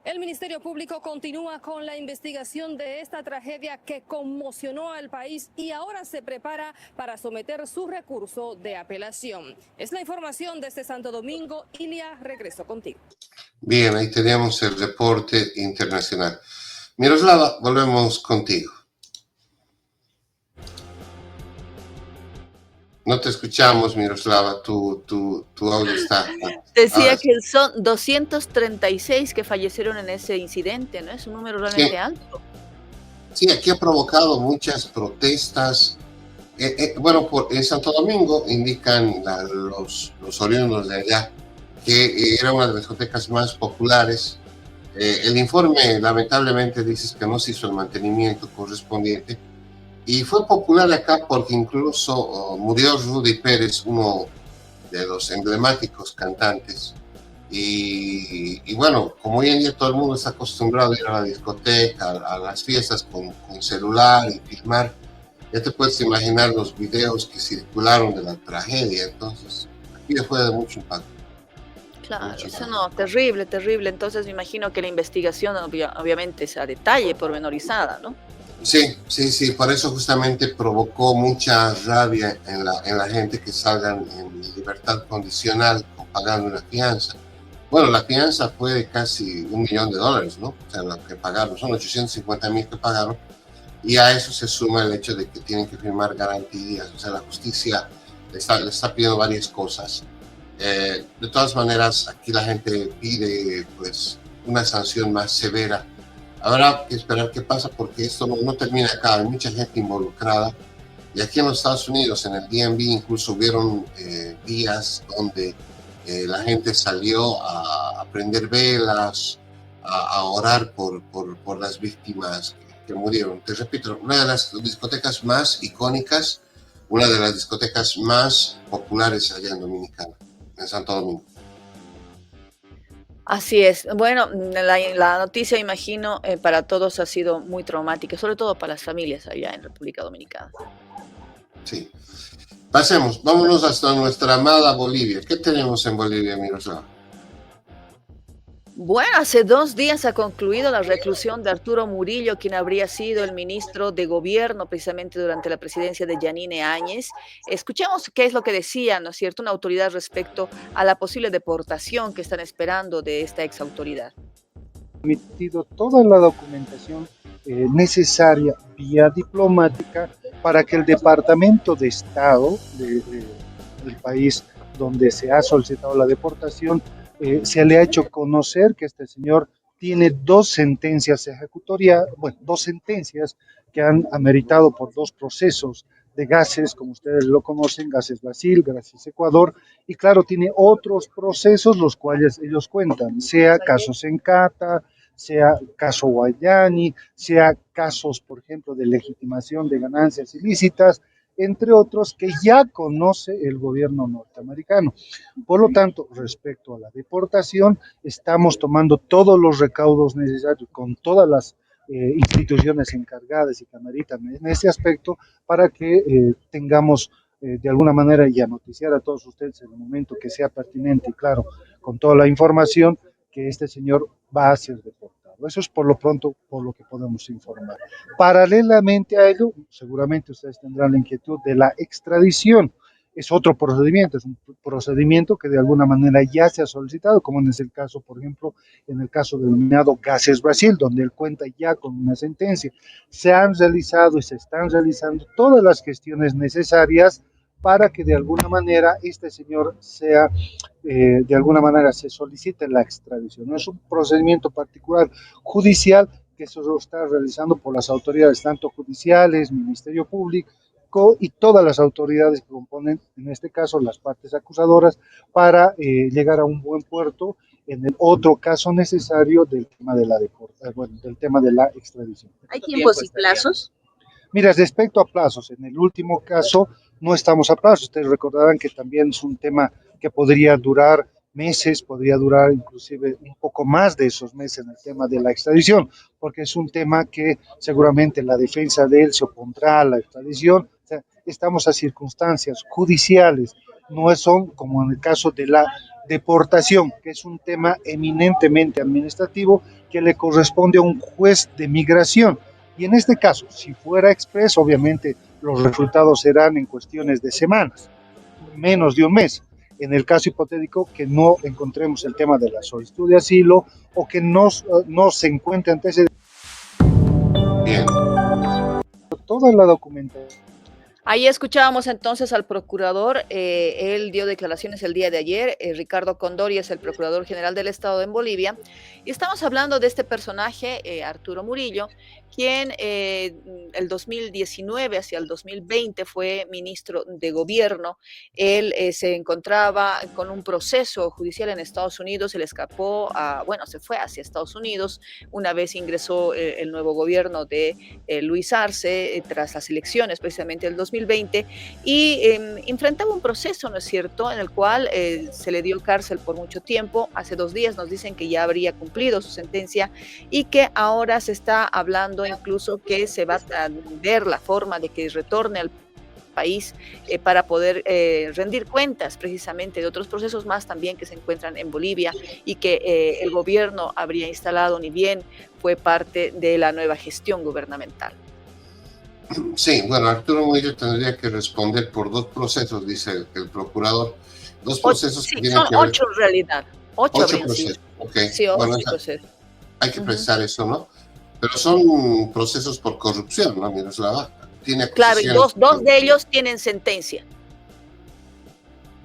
Speaker 18: El Ministerio Público continúa con la investigación de esta tragedia que conmocionó al país y ahora se prepara para someter su recurso de apelación. Es la información desde Santo Domingo. Ilia, regreso contigo.
Speaker 6: Bien, ahí teníamos el reporte internacional. Miroslava, volvemos contigo. No te escuchamos, Miroslava, tu audio está...
Speaker 5: Decía que son 236 que fallecieron en ese incidente, ¿no? Es un número realmente alto.
Speaker 6: Sí, aquí ha provocado muchas protestas. En Santo Domingo indican los oriundos de allá que era una de las discotecas más populares. El informe lamentablemente dice que no se hizo el mantenimiento correspondiente y fue popular acá porque incluso murió Rudy Pérez, uno de los emblemáticos cantantes, y bueno, como hoy en día todo el mundo está acostumbrado a ir a la discoteca, a las fiestas con celular y filmar, ya te puedes imaginar los videos que circularon de la tragedia. Entonces aquí fue de mucho impacto.
Speaker 5: Claro, eso no, terrible, terrible. Entonces me imagino que la investigación obviamente es a detalle, pormenorizada, ¿no?
Speaker 6: Sí, por eso justamente provocó mucha rabia en la gente que salgan en libertad condicional pagando una fianza. Bueno, la fianza fue de casi $1 millón, ¿no? O sea, lo que pagaron, son 850,000 que pagaron, y a eso se suma el hecho de que tienen que firmar garantías. O sea, la justicia le está pidiendo varias cosas. De todas maneras, aquí la gente pide pues una sanción más severa. Habrá que esperar qué pasa porque esto no termina acá, hay mucha gente involucrada. Y aquí en los Estados Unidos, en el DMV, incluso hubieron días donde la gente salió a prender velas, a orar por las víctimas que murieron. Te repito, una de las discotecas más icónicas, una de las discotecas más populares allá en Dominicana, en Santo Domingo.
Speaker 5: Así es. Bueno, la noticia, imagino, para todos ha sido muy traumática, sobre todo para las familias allá en República Dominicana.
Speaker 6: Sí. Vámonos hasta nuestra amada Bolivia. ¿Qué tenemos en Bolivia, Miroslava?
Speaker 5: Bueno, hace 2 días ha concluido la reclusión de Arturo Murillo, quien habría sido el ministro de Gobierno precisamente durante la presidencia de Yanine Áñez. Escuchemos qué es lo que decía, ¿no es cierto?, una autoridad respecto a la posible deportación que están esperando de esta exautoridad.
Speaker 19: Emitido toda la documentación necesaria vía diplomática para que el Departamento de Estado del país donde se ha solicitado la deportación se le ha hecho conocer que este señor tiene 2 sentencias ejecutorias, bueno, 2 sentencias que han ameritado por 2 procesos de gases, como ustedes lo conocen, Gases Brasil, Gases Ecuador, y claro, tiene otros procesos los cuales ellos cuentan, sea casos en Cata, sea caso Guayani, sea casos, por ejemplo, de legitimación de ganancias ilícitas, entre otros que ya conoce el gobierno norteamericano. Por lo tanto, respecto a la deportación, estamos tomando todos los recaudos necesarios con todas las instituciones encargadas y que ameritan en ese aspecto para que tengamos de alguna manera ya noticiar a todos ustedes en el momento que sea pertinente y claro, con toda la información que este señor va a ser deportado. Eso es por lo pronto por lo que podemos informar. Paralelamente a ello, seguramente ustedes tendrán la inquietud de la extradición. Es otro procedimiento, es un procedimiento que de alguna manera ya se ha solicitado, como es el caso, por ejemplo, en el caso denominado Gases Brasil, donde él cuenta ya con una sentencia. Se han realizado y se están realizando todas las gestiones necesarias para que de alguna manera este señor sea, de alguna manera se solicite la extradición. No es un procedimiento particular judicial que se lo está realizando por las autoridades, tanto judiciales, Ministerio Público y todas las autoridades que componen, en este caso, las partes acusadoras, para llegar a un buen puerto en el otro caso necesario del tema de del tema de la extradición.
Speaker 5: ¿Hay tiempos y plazos?
Speaker 19: Mira, respecto a plazos, en el último caso no estamos a plazos. Ustedes recordarán que también es un tema que podría durar meses, podría durar inclusive un poco más de esos meses en el tema de la extradición, porque es un tema que seguramente la defensa de él se opondrá a la extradición. O sea, estamos a circunstancias judiciales, no son como en el caso de la deportación, que es un tema eminentemente administrativo que le corresponde a un juez de migración. Y en este caso, si fuera expreso, obviamente los resultados serán en cuestiones de semanas, menos de un mes. En el caso hipotético que no encontremos el tema de la solicitud de asilo o que no se encuentre antecedentes.
Speaker 6: Bien.
Speaker 19: Toda la documentación.
Speaker 5: Ahí escuchábamos entonces al procurador, él dio declaraciones el día de ayer, Ricardo Condori es el procurador general del Estado en Bolivia, y estamos hablando de este personaje, Arturo Murillo, quien el 2019 hacia el 2020 fue ministro de Gobierno. Él se encontraba con un proceso judicial en Estados Unidos, él escapó, se fue hacia Estados Unidos una vez ingresó el nuevo gobierno de Luis Arce tras las elecciones precisamente del 2020 y enfrentaba un proceso, ¿no es cierto?, en el cual se le dio cárcel por mucho tiempo. Hace 2 días nos dicen que ya habría cumplido su sentencia y que ahora se está hablando incluso que se va a ver la forma de que retorne al país para poder rendir cuentas precisamente de otros procesos más también que se encuentran en Bolivia y que el gobierno habría instalado, ni bien fue parte de la nueva gestión gubernamental.
Speaker 6: Sí, bueno, Arturo Murillo tendría que responder por 2 procesos, dice el procurador. 2 procesos
Speaker 5: sí,
Speaker 6: que tienen
Speaker 5: son
Speaker 6: que ver...
Speaker 5: 8 en realidad. 8
Speaker 6: procesos, ok.
Speaker 5: Sí, 8
Speaker 6: bueno,
Speaker 5: procesos.
Speaker 6: hay que precisar eso, ¿no? Pero son procesos por corrupción, ¿no? Miroslava. Tiene
Speaker 5: claro, y dos de ellos tienen sentencia.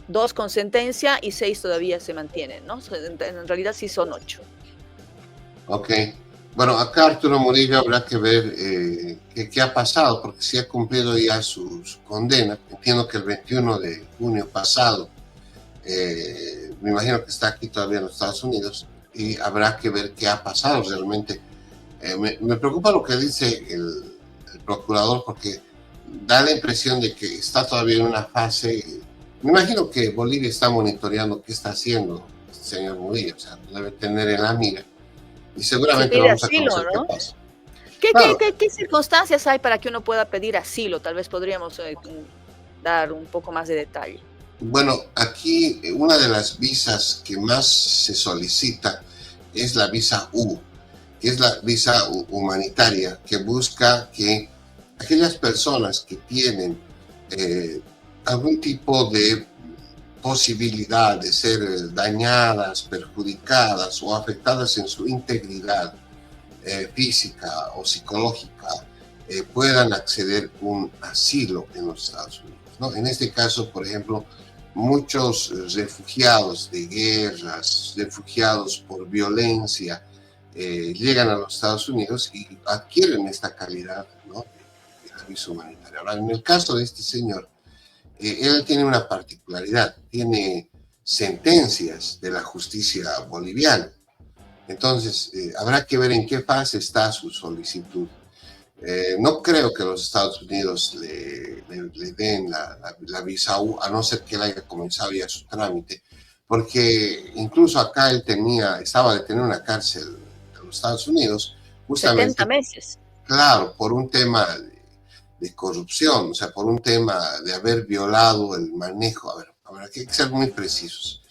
Speaker 5: 2 con sentencia y 6 todavía se mantienen, ¿no? En realidad sí son 8.
Speaker 6: Ok. Bueno, acá Arturo Murillo habrá que ver qué ha pasado, porque si ha cumplido ya su condena. Entiendo que el 21 de junio pasado, me imagino que está aquí todavía en los Estados Unidos, y habrá que ver qué ha pasado realmente. Me preocupa lo que dice el procurador, porque da la impresión de que está todavía en una fase. Me imagino que Bolivia está monitoreando qué está haciendo el señor Murillo, o sea, lo debe tener en la mira, y seguramente vamos a conocer qué pasa.
Speaker 5: ¿Qué circunstancias hay para que uno pueda pedir asilo? Tal vez podríamos dar un poco más de detalle.
Speaker 6: Bueno, aquí una de las visas que más se solicita es la visa U, que es la visa humanitaria, que busca que aquellas personas que tienen algún tipo de posibilidad de ser dañadas, perjudicadas o afectadas en su integridad física o psicológica, puedan acceder a un asilo en los Estados Unidos, ¿no? En este caso, por ejemplo, muchos refugiados de guerras, refugiados por violencia, llegan a los Estados Unidos y adquieren esta calidad, ¿no?, de la visa humanitaria. Ahora, en el caso de este señor, él tiene una particularidad, tiene sentencias de la justicia boliviana. Entonces, habrá que ver en qué fase está su solicitud. No creo que los Estados Unidos le den la visa U, a no ser que él haya comenzado ya su trámite, porque incluso acá él estaba detenido en una cárcel de los Estados Unidos, justamente
Speaker 5: 70 meses.
Speaker 6: Claro, por un tema de corrupción, o sea, por un tema de haber violado el manejo. A ver, hay que ser muy precisos.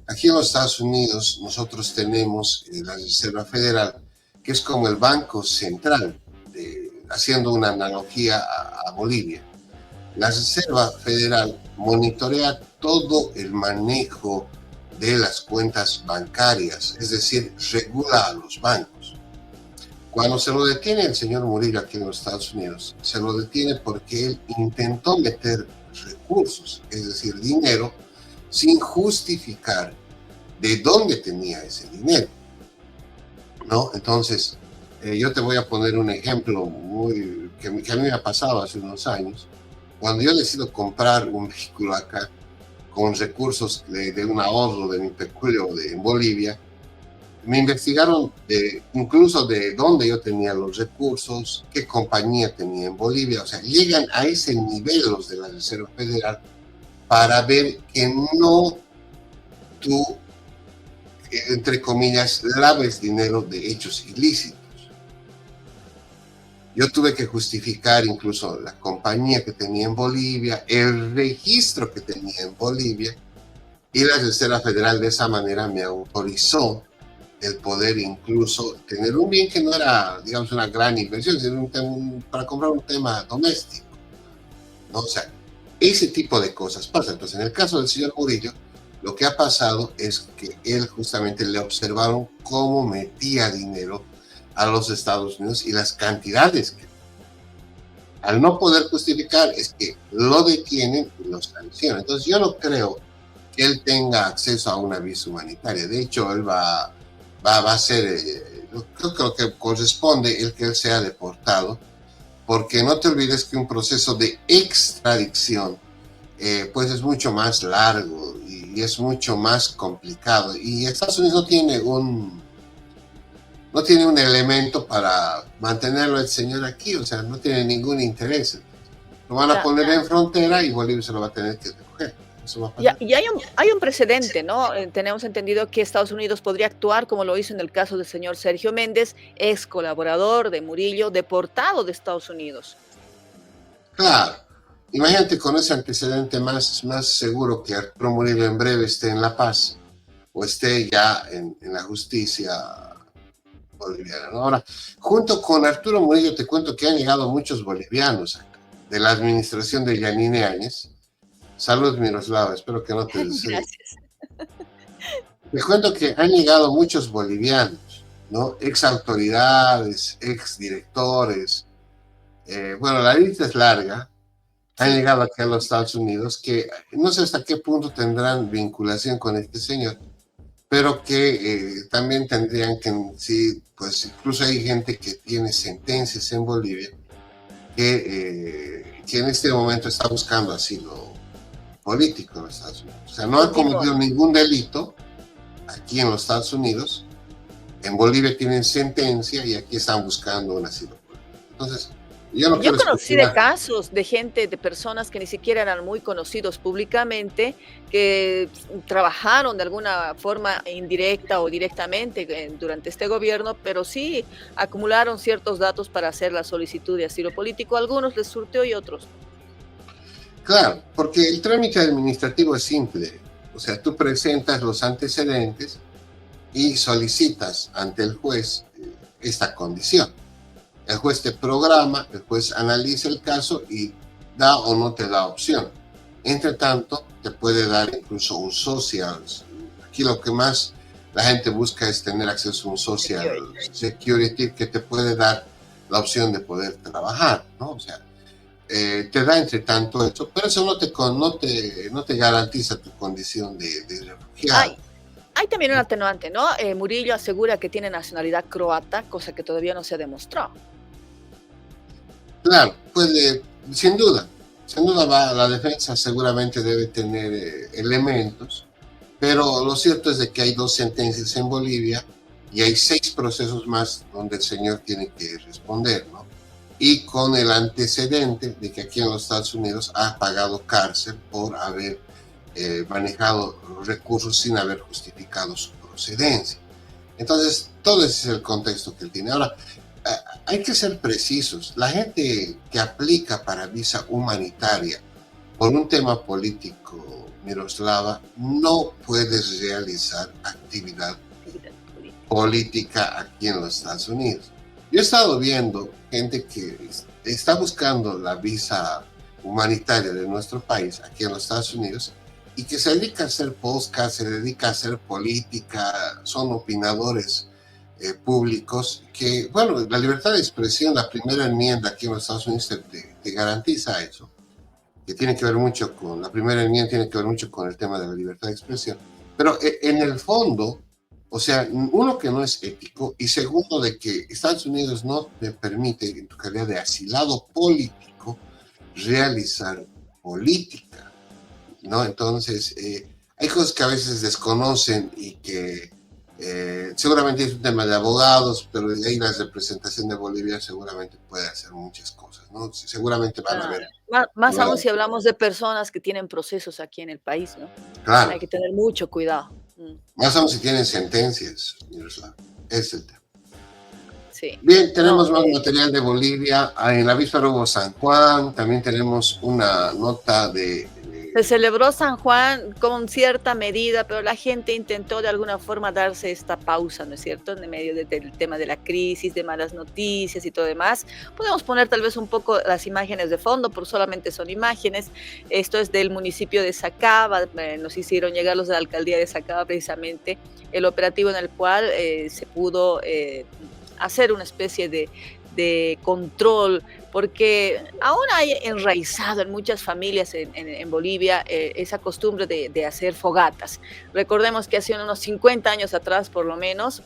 Speaker 6: Aquí en los Estados Unidos nosotros tenemos la Reserva Federal, que es como el Banco Central, haciendo una analogía a Bolivia. La Reserva Federal monitorea todo el manejo de las cuentas bancarias, es decir, regula a los bancos. Cuando se lo detiene el señor Murillo aquí en los Estados Unidos, se lo detiene porque él intentó meter recursos, es decir, dinero, sin justificar de dónde tenía ese dinero, ¿no? Entonces, yo te voy a poner un ejemplo que a mí me ha pasado hace unos años. Cuando yo decido comprar un vehículo acá, con recursos de un ahorro de mi peculio en Bolivia, me investigaron incluso de dónde yo tenía los recursos, qué compañía tenía en Bolivia. O sea, llegan a ese nivel los de la Reserva Federal para ver que no tú, entre comillas, laves dinero de hechos ilícitos. Yo tuve que justificar incluso la compañía que tenía en Bolivia, el registro que tenía en Bolivia, y la Reserva Federal de esa manera me autorizó el poder incluso tener un bien que no era, digamos, una gran inversión, sino para comprar un tema doméstico, ¿no? O sea, ese tipo de cosas pasa. Entonces, en el caso del señor Murillo, lo que ha pasado es que él justamente le observaron cómo metía dinero a los Estados Unidos y las cantidades que, al no poder justificar, es que lo detienen y lo sancionan. Entonces yo no creo que él tenga acceso a una visa humanitaria. De hecho, él va a ser, creo que lo que corresponde es que él sea deportado, porque no te olvides que un proceso de extradición pues es mucho más largo y es mucho más complicado, y Estados Unidos no tiene un elemento para mantenerlo el señor aquí, o sea, no tiene ningún interés. Lo van a poner en frontera y Bolivia se lo va a tener que recoger. Eso va a pasar.
Speaker 5: Y hay un precedente, ¿no? Tenemos entendido que Estados Unidos podría actuar como lo hizo en el caso del señor Sergio Méndez, ex colaborador de Murillo, deportado de Estados Unidos.
Speaker 6: Claro. Imagínate con ese antecedente más seguro que Arturo Murillo en breve esté en La Paz o esté ya en la justicia boliviana, ¿no? Ahora, junto con Arturo Murillo, te cuento que han llegado muchos bolivianos acá, de la administración de Yanine Áñez. Salud, Miroslava, espero que no te desee.
Speaker 5: Gracias.
Speaker 6: Te cuento que han llegado muchos bolivianos, ¿no? Ex autoridades, ex directores. Bueno, la lista es larga, han llegado aquí a los Estados Unidos, que no sé hasta qué punto tendrán vinculación con este señor, pero que también tendrían que, sí, pues incluso hay gente que tiene sentencias en Bolivia que en este momento está buscando asilo político en los Estados Unidos. O sea, no han cometido ningún delito aquí en los Estados Unidos, en Bolivia tienen sentencia y aquí están buscando un asilo político. Entonces, yo
Speaker 5: conocí de casos de gente, de personas que ni siquiera eran muy conocidos públicamente, que trabajaron de alguna forma indirecta o directamente durante este gobierno, pero sí acumularon ciertos datos para hacer la solicitud de asilo político. A algunos les surtió y otros.
Speaker 6: Claro, porque el trámite administrativo es simple. O sea, tú presentas los antecedentes y solicitas ante el juez esta condición. El juez te programa, el juez analiza el caso y da o no te da opción. Entre tanto, te puede dar incluso un social. Aquí lo que más la gente busca es tener acceso a un social security que te puede dar la opción de poder trabajar, ¿no? O sea, te da entre tanto eso, pero eso no te garantiza tu condición de refugiado.
Speaker 5: Hay también un atenuante, ¿no? Murillo asegura que tiene nacionalidad croata, cosa que todavía no se demostró.
Speaker 6: Claro, pues sin duda la defensa seguramente debe tener elementos, pero lo cierto es de que hay 2 sentencias en Bolivia y hay 6 procesos más donde el señor tiene que responder, ¿no? Y con el antecedente de que aquí en los Estados Unidos ha pagado cárcel por haber manejado los recursos sin haber justificado su procedencia. Entonces, todo ese es el contexto que él tiene. Ahora, hay que ser precisos. La gente que aplica para visa humanitaria por un tema político, Miroslava, no puede realizar actividad política aquí en los Estados Unidos. Yo he estado viendo gente que está buscando la visa humanitaria de nuestro país aquí en los Estados Unidos y que se dedica a hacer podcast, se dedica a hacer política, son opinadores públicos, que, bueno, la libertad de expresión, la primera enmienda aquí en los Estados Unidos te garantiza eso, que tiene que ver mucho con, la primera enmienda tiene que ver mucho con el tema de la libertad de expresión, pero en el fondo, o sea, uno, que no es ético, y segundo, de que Estados Unidos no te permite, en tu calidad de asilado político, realizar política, ¿no? Entonces, hay cosas que a veces desconocen y que seguramente es un tema de abogados, pero de ahí la representación de Bolivia seguramente puede hacer muchas cosas, ¿no? Seguramente van a ver.
Speaker 5: Más aún si hablamos de personas que tienen procesos aquí en el país, ¿no?
Speaker 6: Claro.
Speaker 5: Hay que tener mucho cuidado.
Speaker 6: Más aún si tienen sentencias, Miroslava. Es el tema.
Speaker 5: Sí.
Speaker 6: Bien, tenemos más material de Bolivia. En la víspera hubo San Juan, también tenemos una nota de...
Speaker 5: Se celebró San Juan con cierta medida, pero la gente intentó de alguna forma darse esta pausa, ¿no es cierto? En medio del tema de la crisis, de malas noticias y todo demás. Podemos poner tal vez un poco las imágenes de fondo, pero solamente son imágenes. Esto es del municipio de Sacaba, nos hicieron llegar los de la alcaldía de Sacaba precisamente, el operativo en el cual se pudo hacer una especie de control, porque aún hay enraizado en muchas familias en Bolivia esa costumbre de hacer fogatas. Recordemos que hace unos 50 años atrás, por lo menos,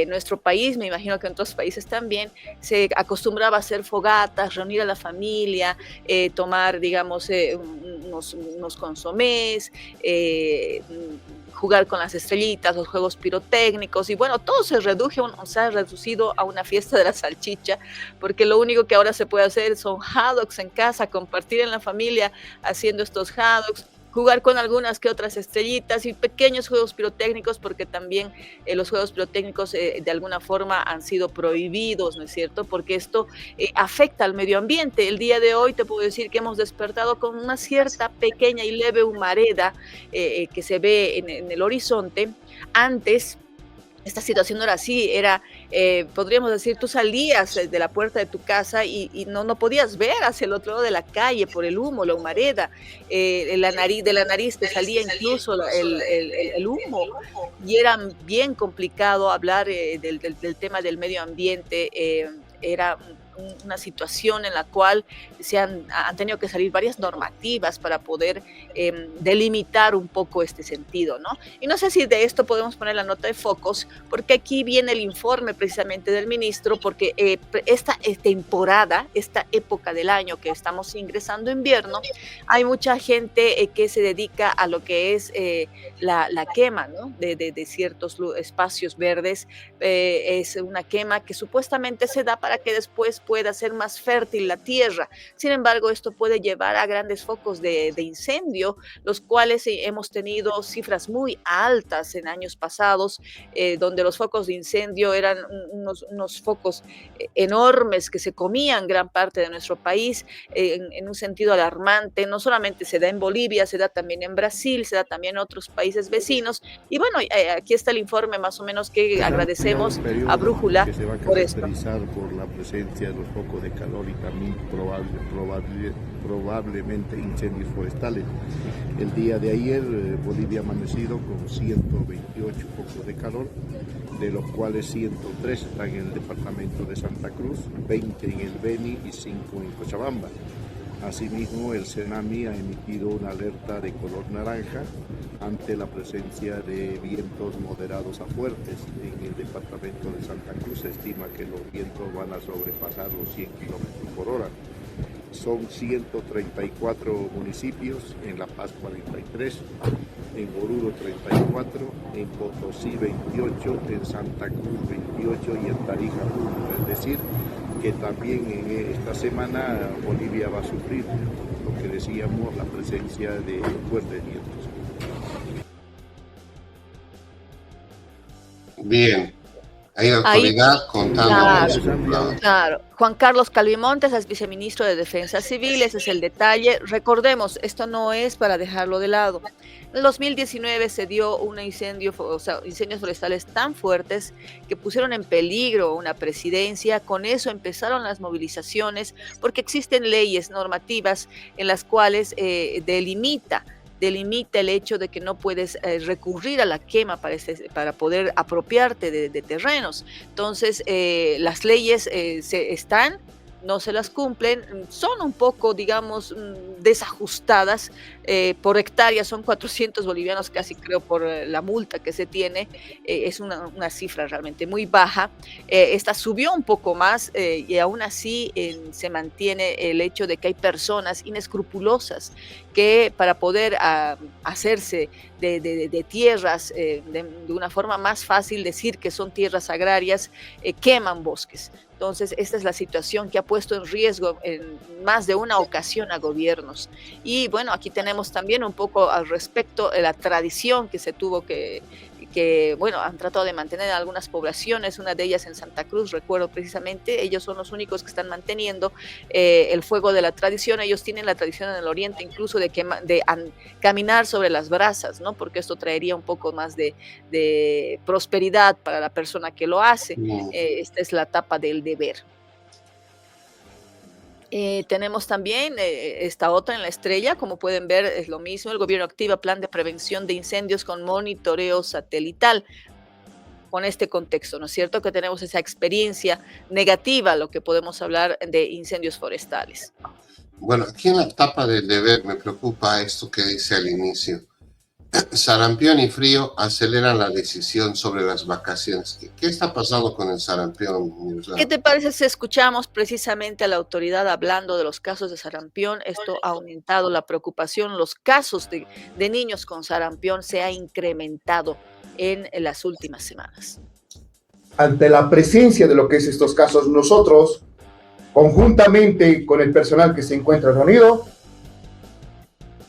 Speaker 5: nuestro país, me imagino que en otros países también, se acostumbraba a hacer fogatas, reunir a la familia, tomar, digamos, unos consomés, jugar con las estrellitas, los juegos pirotécnicos, y bueno, todo se ha reducido a una fiesta de la salchicha, porque lo único que ahora se puede hacer son hot dogs en casa, compartir en la familia haciendo estos hot dogs, jugar con algunas que otras estrellitas y pequeños juegos pirotécnicos, porque también los juegos pirotécnicos de alguna forma han sido prohibidos, ¿no es cierto? Porque esto afecta al medio ambiente. El día de hoy te puedo decir que hemos despertado con una cierta pequeña y leve humareda que se ve en el horizonte. Antes, esta situación no era así, podríamos decir, tú salías de la puerta de tu casa y no podías ver hacia el otro lado de la calle por el humo, la humareda, de la nariz te salía incluso el humo, y era bien complicado hablar del tema del medio ambiente, era una situación en la cual han tenido que salir varias normativas para poder delimitar un poco este sentido, ¿no? Y no sé si de esto podemos poner la nota de focos, porque aquí viene el informe precisamente del ministro, porque esta temporada, esta época del año que estamos ingresando invierno, hay mucha gente que se dedica a lo que es la quema, ¿no? de ciertos espacios verdes. Es una quema que supuestamente se da para que después pueda ser más fértil la tierra. Sin embargo, esto puede llevar a grandes focos de incendio, los cuales hemos tenido cifras muy altas en años pasados, donde los focos de incendio eran unos focos enormes que se comían gran parte de nuestro país, en un sentido alarmante. No solamente se da en Bolivia, se da también en Brasil, se da también en otros países vecinos. Y bueno, aquí está el informe más o menos que agradecemos a Brújula
Speaker 20: que se va a
Speaker 5: por esto.
Speaker 20: caracterizar por la presencia de los focos de calor y también probablemente incendios forestales. El día de ayer Bolivia ha amanecido con 128 focos de calor, de los cuales 103 están en el departamento de Santa Cruz, 20 en el Beni y 5 en Cochabamba. Asimismo, el CENAMI ha emitido una alerta de color naranja ante la presencia de vientos moderados a fuertes. En el departamento de Santa Cruz se estima que los vientos van a sobrepasar los 100 kilómetros por hora. Son 134 municipios, en La Paz 43, en Oruro 34, en Potosí 28, en Santa Cruz 28 y en Tarija 1. Es decir, que también en esta semana Bolivia va a sufrir lo que decíamos, la presencia de fuertes vientos.
Speaker 6: Bien, hay autoridad contando.
Speaker 5: Claro. Juan Carlos Calvimontes es viceministro de Defensa Civil, ese es el detalle. Recordemos, esto no es para dejarlo de lado. En el 2019 se dio incendios forestales tan fuertes que pusieron en peligro una presidencia. Con eso empezaron las movilizaciones, porque existen leyes normativas en las cuales delimita el hecho de que no puedes recurrir a la quema para poder apropiarte de terrenos. Entonces, las leyes no se las cumplen, son un poco, digamos, desajustadas por hectárea, son 400 bolivianos casi, creo, por la multa que se tiene. Es una cifra realmente muy baja. Esta subió un poco más y aún así se mantiene el hecho de que hay personas inescrupulosas que para poder hacerse de tierras de una forma más fácil, decir que son tierras agrarias, queman bosques. Entonces, esta es la situación que ha puesto en riesgo en más de una ocasión a gobiernos. Y bueno, aquí tenemos también un poco al respecto de la tradición que se tuvo que bueno, han tratado de mantener en algunas poblaciones, una de ellas en Santa Cruz, recuerdo precisamente. Ellos son los únicos que están manteniendo el fuego de la tradición. Ellos tienen la tradición en el oriente incluso de caminar sobre las brasas, ¿no? Porque esto traería un poco más de prosperidad para la persona que lo hace. Esta es la etapa del deber. Tenemos también esta otra en la estrella, como pueden ver es lo mismo. El gobierno activa plan de prevención de incendios con monitoreo satelital. Con este contexto, ¿no es cierto? Que tenemos esa experiencia negativa, lo que podemos hablar de incendios forestales.
Speaker 6: Bueno, aquí en la etapa del deber me preocupa esto que dice al inicio. Sarampión y frío aceleran la decisión sobre las vacaciones. ¿Qué está pasando con el sarampión, Miroslava?
Speaker 5: ¿Qué te parece si escuchamos precisamente a la autoridad hablando de los casos de sarampión? Esto ha aumentado la preocupación. Los casos de niños con sarampión se ha incrementado en las últimas semanas.
Speaker 21: Ante la presencia de lo que es estos casos, nosotros, conjuntamente con el personal que se encuentra reunido,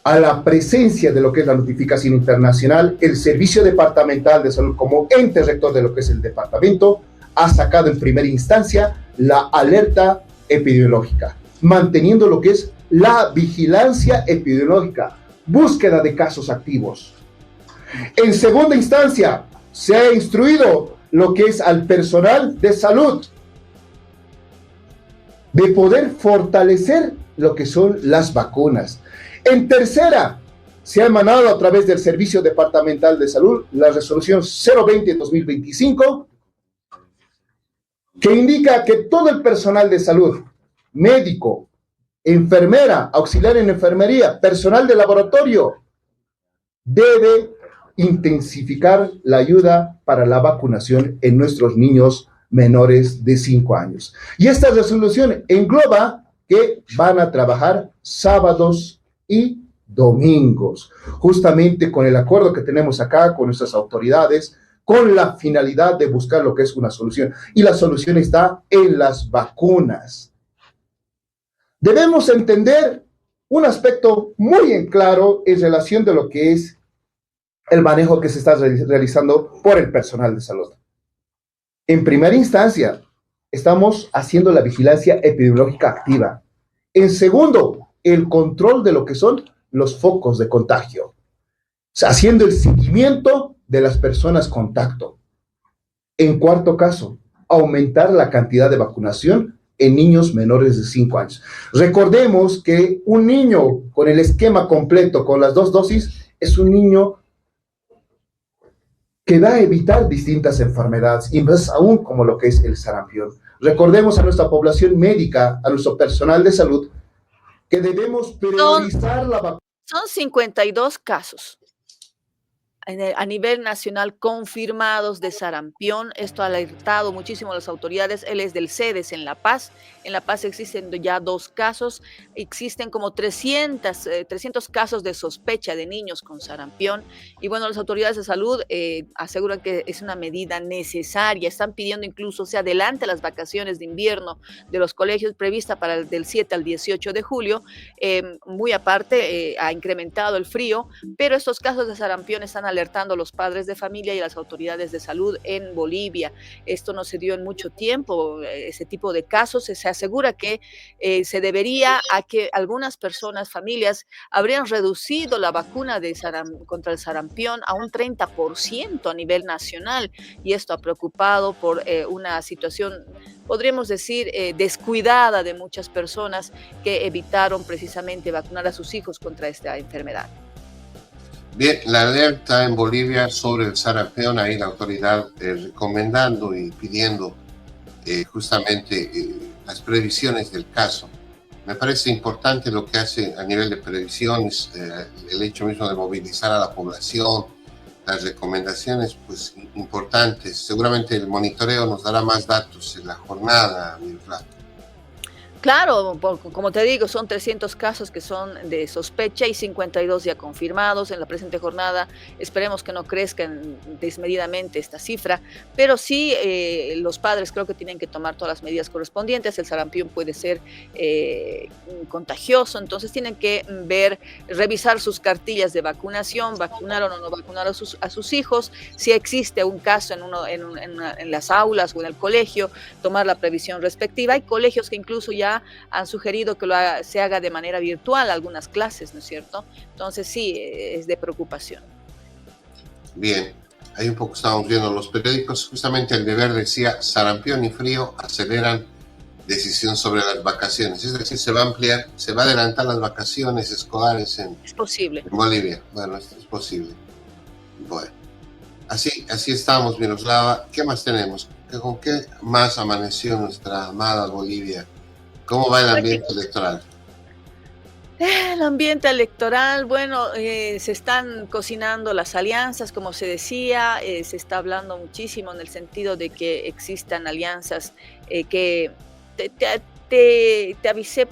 Speaker 21: a la presencia de lo que es la notificación internacional, el Servicio Departamental de Salud, como ente rector de lo que es el departamento, ha sacado en primera instancia la alerta epidemiológica, manteniendo lo que es la vigilancia epidemiológica, búsqueda de casos activos. En segunda instancia, se ha instruido lo que es al personal de salud de poder fortalecer lo que son las vacunas. En tercera, se ha emanado a través del Servicio Departamental de Salud la resolución 020-2025, que indica que todo el personal de salud, médico, enfermera, auxiliar en enfermería, personal de laboratorio, debe intensificar la ayuda para la vacunación en nuestros niños menores de 5 años. Y esta resolución engloba que van a trabajar sábados y domingos, justamente con el acuerdo que tenemos acá con nuestras autoridades, con la finalidad de buscar lo que es una solución. Y la solución está en las vacunas. Debemos entender un aspecto muy en claro en relación de lo que es el manejo que se está realizando por el personal de salud. En primera instancia, estamos haciendo la vigilancia epidemiológica activa. En segundo, el control de lo que son los focos de contagio. O sea, haciendo el seguimiento de las personas contacto. En cuarto caso, aumentar la cantidad de vacunación en niños menores de 5 años. Recordemos que un niño con el esquema completo, con las 2 dosis, es un niño que va a evitar distintas enfermedades, y más aún como lo que es el sarampión. Recordemos a nuestra población médica, a nuestro personal de salud, que debemos priorizar la vacunación.
Speaker 5: Son 52 casos a nivel nacional confirmados de sarampión. Esto ha alertado muchísimo a las autoridades. Él es del CEDES en La Paz. En La Paz existen ya 2 casos. Existen como 300 casos de sospecha de niños con sarampión. Y bueno, las autoridades de salud aseguran que es una medida necesaria. Están pidiendo incluso se adelante las vacaciones de invierno de los colegios prevista para del 7 al 18 de julio. Muy aparte, ha incrementado el frío, pero estos casos de sarampión están alertando a los padres de familia y a las autoridades de salud en Bolivia. Esto no se dio en mucho tiempo, ese tipo de casos. Se asegura que se debería a que algunas personas, familias, habrían reducido la vacuna contra el sarampión a un 30% a nivel nacional, y esto ha preocupado por una situación, podríamos decir, descuidada de muchas personas que evitaron precisamente vacunar a sus hijos contra esta enfermedad.
Speaker 6: Bien, la alerta en Bolivia sobre el sarampión, ahí la autoridad recomendando y pidiendo justamente las previsiones del caso. Me parece importante lo que hace a nivel de previsiones, el hecho mismo de movilizar a la población, las recomendaciones pues importantes. Seguramente el monitoreo nos dará más datos en la jornada, Miroslava.
Speaker 5: Claro, como te digo, son 300 casos que son de sospecha y 52 ya confirmados. En la presente jornada esperemos que no crezcan desmedidamente esta cifra, pero sí los padres creo que tienen que tomar todas las medidas correspondientes. El sarampión puede ser contagioso, entonces tienen que revisar sus cartillas de vacunación, vacunar o no vacunar a sus hijos. Si existe un caso en las aulas o en el colegio, tomar la previsión respectiva. Hay colegios que incluso ya han sugerido que se haga de manera virtual algunas clases, ¿no es cierto? Entonces sí, es de preocupación.
Speaker 6: Bien, ahí un poco estábamos viendo los periódicos, justamente El Deber decía, sarampión y frío aceleran decisión sobre las vacaciones, es decir, se va a ampliar, se va a adelantar las vacaciones escolares en Bolivia. Bueno, esto es posible. Bueno, así estamos, Miroslava. ¿Qué más tenemos? ¿Con qué más amaneció nuestra amada Bolivia? ¿Cómo va el ambiente electoral?
Speaker 5: El ambiente electoral, bueno, se están cocinando las alianzas, como se decía, se está hablando muchísimo en el sentido de que existan alianzas que te avisé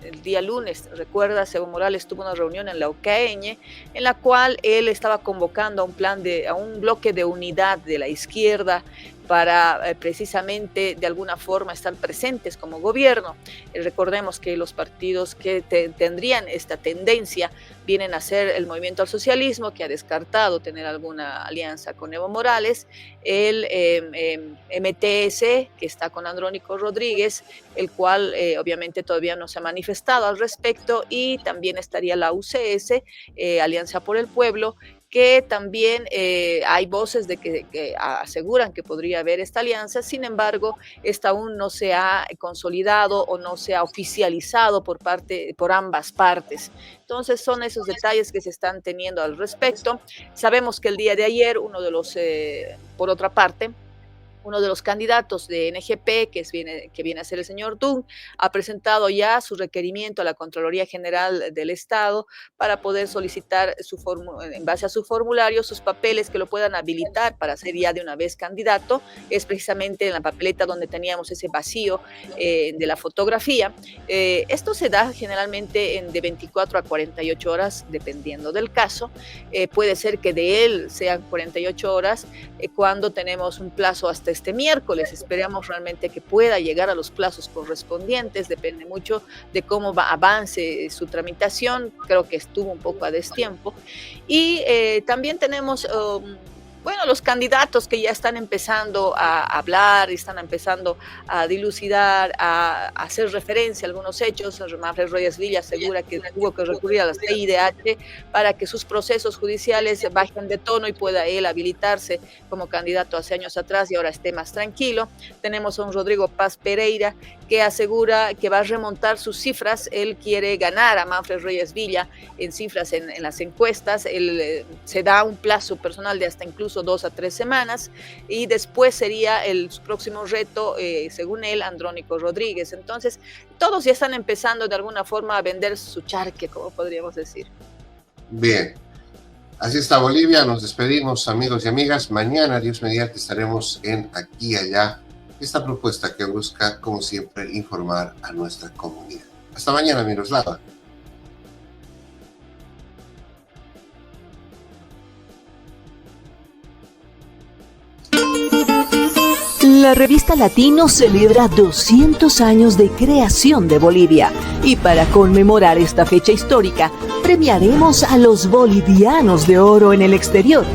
Speaker 5: el día lunes. Recuerdas, Evo Morales tuvo una reunión en la UCAeñe en la cual él estaba convocando a un bloque de unidad de la izquierda para precisamente de alguna forma estar presentes como gobierno. Recordemos que los partidos que tendrían esta tendencia vienen a ser el Movimiento al Socialismo, que ha descartado tener alguna alianza con Evo Morales, el MTS, que está con Andrónico Rodríguez, el cual obviamente todavía no se ha manifestado al respecto, y también estaría la UCS, Alianza por el Pueblo, que también hay voces de que aseguran que podría haber esta alianza. Sin embargo, esta aún no se ha consolidado o no se ha oficializado por ambas partes. Entonces son esos detalles que se están teniendo al respecto. Sabemos que el día de ayer, por otra parte, uno de los candidatos de NGP, que viene a ser el señor Dung, ha presentado ya su requerimiento a la Contraloría General del Estado para poder solicitar en base a su formulario sus papeles que lo puedan habilitar para ser ya de una vez candidato. Es precisamente en la papeleta donde teníamos ese vacío de la fotografía. Esto se da generalmente de 24 a 48 horas, dependiendo del caso. Puede ser que de él sean 48 horas cuando tenemos un plazo hasta este miércoles. Esperamos realmente que pueda llegar a los plazos correspondientes, depende mucho de cómo avance su tramitación. Creo que estuvo un poco a destiempo. Y también tenemos los candidatos que ya están empezando a hablar, están empezando a dilucidar, a hacer referencia a algunos hechos. Manfred Royes Villa asegura que tuvo que recurrir a la CIDH para que sus procesos judiciales bajen de tono y pueda él habilitarse como candidato hace años atrás y ahora esté más tranquilo. Tenemos a un Rodrigo Paz Pereira que asegura que va a remontar sus cifras. Él quiere ganar a Manfred Royes Villa en cifras en las encuestas. Él se da un plazo personal de hasta incluso 2 a 3 semanas y después sería su próximo reto, según él, Andrónico Rodríguez. Entonces, todos ya están empezando de alguna forma a vender su charque, como podríamos decir.
Speaker 6: Bien, así está Bolivia. Nos despedimos, amigos y amigas. Mañana, Dios mediante, estaremos en Aquí y Allá, esta propuesta que busca, como siempre, informar a nuestra comunidad. Hasta mañana, Miroslava.
Speaker 3: La revista Latino celebra 200 años de creación de Bolivia y para conmemorar esta fecha histórica, premiaremos a los bolivianos de oro en el exterior.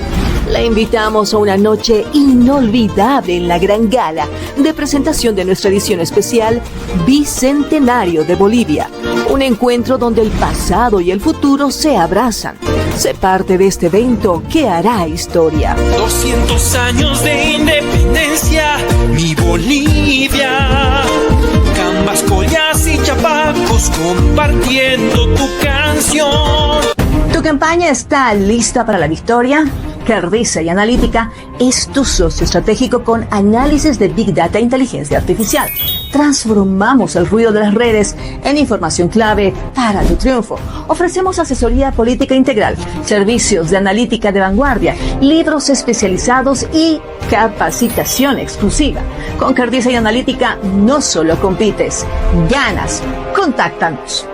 Speaker 3: La invitamos a una noche inolvidable en la gran gala de presentación de nuestra edición especial Bicentenario de Bolivia. Un encuentro donde el pasado y el futuro se abrazan. Sé parte de este evento que hará historia.
Speaker 2: 200 años de independencia, mi Bolivia. Cambas, collas y chapacos compartiendo tu canción.
Speaker 3: ¿Tu campaña está lista para la victoria? Cardiza y Analítica es tu socio estratégico con análisis de Big Data e inteligencia artificial. Transformamos el ruido de las redes en información clave para tu triunfo. Ofrecemos asesoría política integral, servicios de analítica de vanguardia, libros especializados y capacitación exclusiva. Con Cardiza y Analítica no solo compites, ganas. Contáctanos.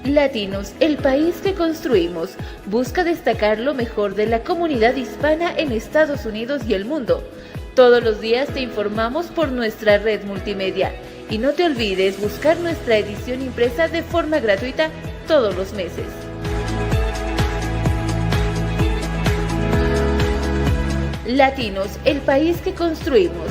Speaker 4: Latinos, el país que construimos, busca destacar lo mejor de la comunidad hispana en Estados Unidos y el mundo. Todos los días te informamos por nuestra red multimedia. Y no te olvides buscar nuestra edición impresa de forma gratuita todos los meses. Latinos, el país que construimos.